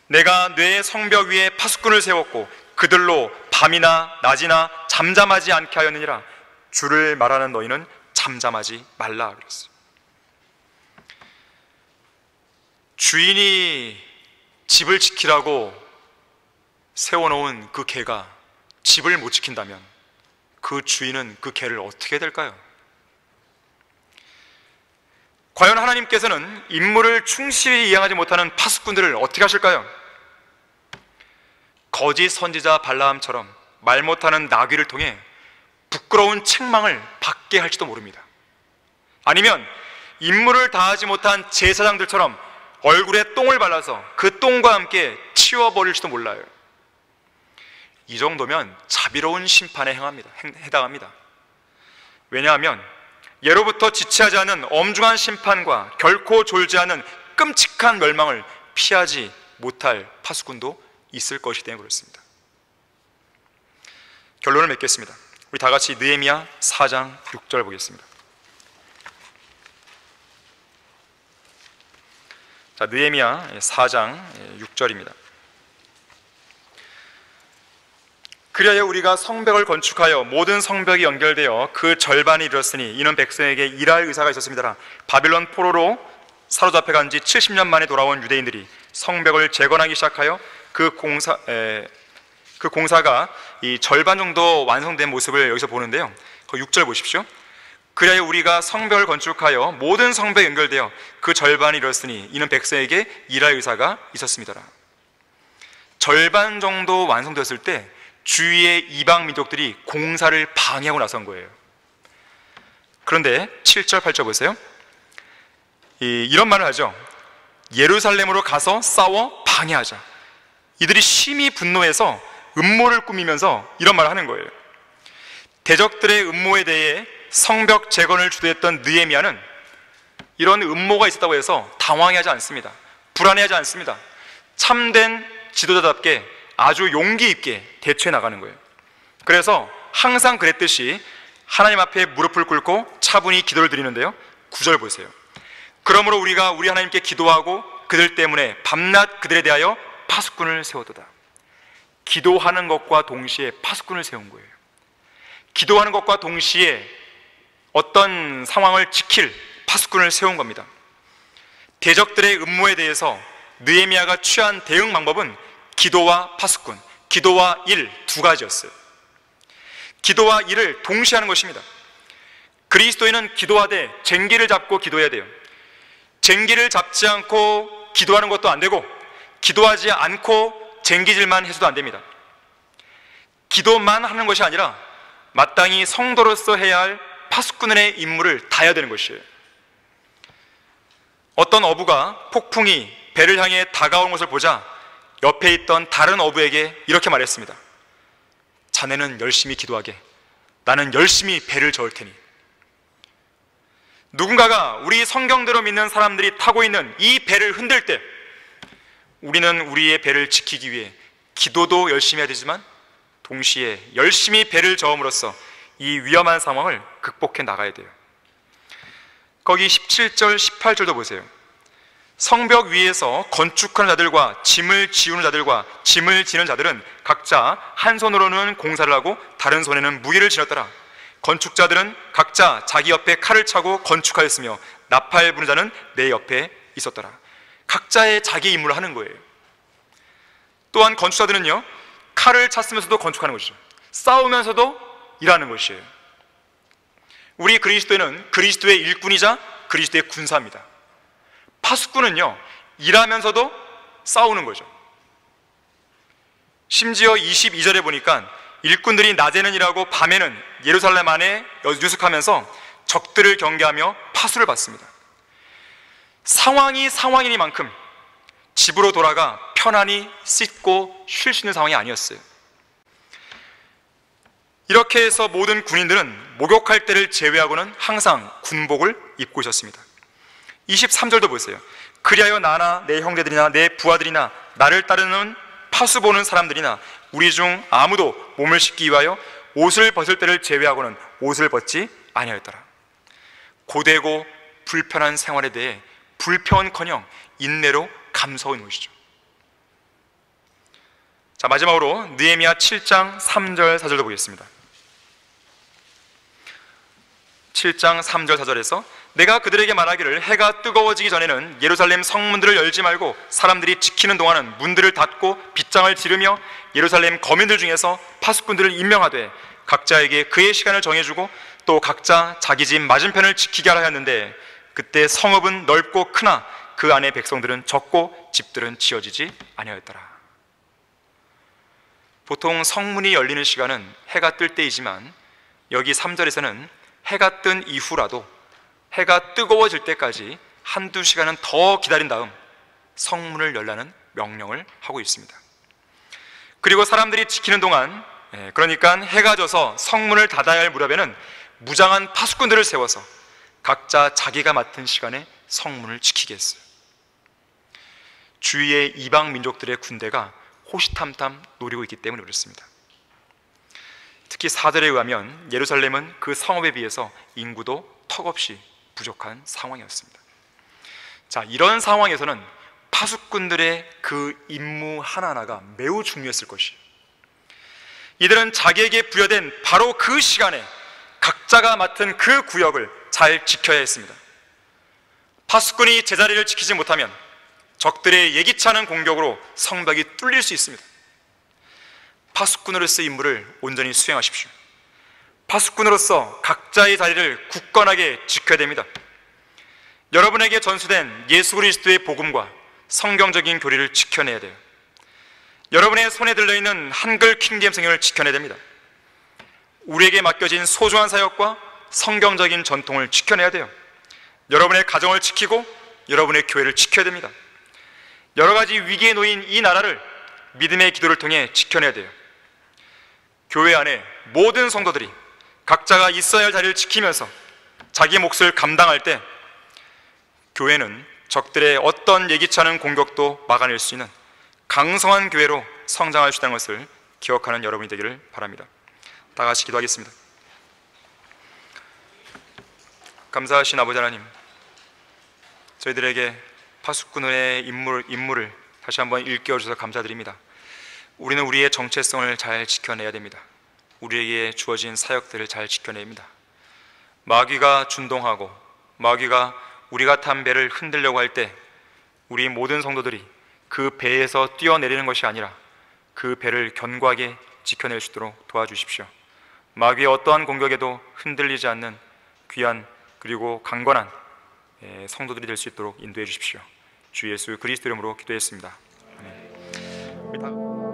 내가 내 성벽 위에 파수꾼을 세웠고 그들로 밤이나 낮이나 잠잠하지 않게 하였느니라. 주를 말하는 너희는 잠잠하지 말라 그랬어요. 주인이 집을 지키라고 세워놓은 그 개가 집을 못 지킨다면 그 주인은 그 개를 어떻게 해야 될까요? 과연 하나님께서는 임무를 충실히 이행하지 못하는 파수꾼들을 어떻게 하실까요? 거짓 선지자 발라함처럼 말 못하는 나귀를 통해 부끄러운 책망을 받게 할지도 모릅니다. 아니면 임무를 다하지 못한 제사장들처럼 얼굴에 똥을 발라서 그 똥과 함께 치워버릴지도 몰라요. 이 정도면 자비로운 심판에 해당합니다. 왜냐하면 예로부터 지체하지 않은 엄중한 심판과 결코 졸지 않은 끔찍한 멸망을 피하지 못할 파수꾼도 있을 것이기 때문에 그렇습니다. 결론을 맺겠습니다. 우리 다 같이 느헤미야 4장 6절 보겠습니다. 자, 느헤미야 4장 6절입니다. 그리하여 우리가 성벽을 건축하여 모든 성벽이 연결되어 그 절반이 이르렀으니 이는 백성에게 일할 의사가 있었습니다. 바빌론 포로로 사로잡혀간 지 70년 만에 돌아온 유대인들이 성벽을 재건하기 시작하여 그 공사가 이 절반 정도 완성된 모습을 여기서 보는데요. 그 6절 보십시오. 그리하여 우리가 성벽을 건축하여 모든 성벽이 연결되어 그 절반이 이르렀으니 이는 백성에게 일할 의사가 있었습니다. 절반 정도 완성되었을 때 주위의 이방 민족들이 공사를 방해하고 나선 거예요. 그런데 7절 8절 보세요. 이런 말을 하죠. 예루살렘으로 가서 싸워 방해하자. 이들이 심히 분노해서 음모를 꾸미면서 이런 말을 하는 거예요. 대적들의 음모에 대해 성벽 재건을 주도했던 느헤미야는 이런 음모가 있었다고 해서 당황하지 않습니다. 불안해하지 않습니다. 참된 지도자답게 아주 용기 있게 대처해 나가는 거예요. 그래서 항상 그랬듯이 하나님 앞에 무릎을 꿇고 차분히 기도를 드리는데요. 9절 보세요. 그러므로 우리가 우리 하나님께 기도하고 그들 때문에 밤낮 그들에 대하여 파수꾼을 세웠도다. 기도하는 것과 동시에 파수꾼을 세운 거예요. 기도하는 것과 동시에 어떤 상황을 지킬 파수꾼을 세운 겁니다. 대적들의 음모에 대해서 느헤미야가 취한 대응 방법은 기도와 파수꾼, 기도와 일 두 가지였어요. 기도와 일을 동시에 하는 것입니다. 그리스도인은 기도하되 쟁기를 잡고 기도해야 돼요. 쟁기를 잡지 않고 기도하는 것도 안 되고 기도하지 않고 쟁기질만 해서도 안 됩니다. 기도만 하는 것이 아니라 마땅히 성도로서 해야 할 파수꾼의 임무를 다해야 되는 것이에요. 어떤 어부가 폭풍이 배를 향해 다가오는 것을 보자 옆에 있던 다른 어부에게 이렇게 말했습니다. 자네는 열심히 기도하게, 나는 열심히 배를 저을 테니. 누군가가 우리 성경대로 믿는 사람들이 타고 있는 이 배를 흔들 때 우리는 우리의 배를 지키기 위해 기도도 열심히 해야 되지만 동시에 열심히 배를 저음으로써 이 위험한 상황을 극복해 나가야 돼요. 거기 17절 18절도 보세요. 성벽 위에서 건축하는 자들과 짐을 지우는 자들과 짐을 지는 자들은 각자 한 손으로는 공사를 하고 다른 손에는 무기를 지녔더라. 건축자들은 각자 자기 옆에 칼을 차고 건축하였으며 나팔 부는 자는 내 옆에 있었더라. 각자의 자기 임무를 하는 거예요. 또한 건축자들은요, 칼을 찼으면서도 건축하는 것이죠. 싸우면서도 일하는 것이에요. 우리 그리스도인은 그리스도의 일꾼이자 그리스도의 군사입니다. 파수꾼은요, 일하면서도 싸우는 거죠. 심지어 22절에 보니까 일꾼들이 낮에는 일하고 밤에는 예루살렘 안에 유숙하면서 적들을 경계하며 파수를 받습니다. 상황이 상황이니만큼 집으로 돌아가 편안히 씻고 쉴 수 있는 상황이 아니었어요. 이렇게 해서 모든 군인들은 목욕할 때를 제외하고는 항상 군복을 입고 있었습니다. 23절도 보세요. 그리하여 나나 내 형제들이나 내 부하들이나 나를 따르는 파수 보는 사람들이나 우리 중 아무도 몸을 씻기 위하여 옷을 벗을 때를 제외하고는 옷을 벗지 아니하였더라. 고되고 불편한 생활에 대해 불편커녕 인내로 감사하는 것이죠. 자, 마지막으로 느헤미야 7장 3절 4절도 보겠습니다. 7장 3절 4절에서 내가 그들에게 말하기를 해가 뜨거워지기 전에는 예루살렘 성문들을 열지 말고 사람들이 지키는 동안은 문들을 닫고 빗장을 지르며 예루살렘 거민들 중에서 파수꾼들을 임명하되 각자에게 그의 시간을 정해주고 또 각자 자기 집 맞은편을 지키게 하라 하였는데 그때 성읍은 넓고 크나 그 안에 백성들은 적고 집들은 지어지지 아니하였더라. 보통 성문이 열리는 시간은 해가 뜰 때이지만 여기 3절에서는 해가 뜬 이후라도 해가 뜨거워질 때까지 한두 시간은 더 기다린 다음 성문을 열라는 명령을 하고 있습니다. 그리고 사람들이 지키는 동안, 그러니까 해가 져서 성문을 닫아야 할 무렵에는 무장한 파수꾼들을 세워서 각자 자기가 맡은 시간에 성문을 지키게 했어요. 주위의 이방 민족들의 군대가 호시탐탐 노리고 있기 때문에 그렇습니다. 특히 4절에 의하면 예루살렘은 그 성읍에 비해서 인구도 턱없이 부족한 상황이었습니다. 자, 이런 상황에서는 파수꾼들의 그 임무 하나하나가 매우 중요했을 것이에요. 이들은 자기에게 부여된 바로 그 시간에 각자가 맡은 그 구역을 잘 지켜야 했습니다. 파수꾼이 제자리를 지키지 못하면 적들의 예기치 않은 공격으로 성벽이 뚫릴 수 있습니다. 파수꾼으로서의 임무를 온전히 수행하십시오. 파수꾼으로서 각자의 자리를 굳건하게 지켜야 됩니다. 여러분에게 전수된 예수 그리스도의 복음과 성경적인 교리를 지켜내야 돼요. 여러분의 손에 들려있는 한글 킹제임스 성경을 지켜내야 됩니다. 우리에게 맡겨진 소중한 사역과 성경적인 전통을 지켜내야 돼요. 여러분의 가정을 지키고 여러분의 교회를 지켜야 됩니다. 여러 가지 위기에 놓인 이 나라를 믿음의 기도를 통해 지켜내야 돼요. 교회 안에 모든 성도들이 각자가 있어야 할 자리를 지키면서 자기 몫을 감당할 때 교회는 적들의 어떤 예기치 않은 공격도 막아낼 수 있는 강성한 교회로 성장할 수 있다는 것을 기억하는 여러분이 되기를 바랍니다. 다 같이 기도하겠습니다. 감사하신 아버지 하나님, 저희들에게 파수꾼의 임무를 다시 한번 일깨워 주셔서 감사드립니다. 우리는 우리의 정체성을 잘 지켜내야 됩니다. 우리에게 주어진 사역들을 잘 지켜냅니다. 마귀가 준동하고 마귀가 우리가 탄 배를 흔들려고 할 때 우리 모든 성도들이 그 배에서 뛰어내리는 것이 아니라 그 배를 견고하게 지켜낼 수 있도록 도와주십시오. 마귀의 어떠한 공격에도 흔들리지 않는 귀한 그리고 강건한 성도들이 될 수 있도록 인도해 주십시오. 주 예수 그리스도 이름으로 기도했습니다. 아멘.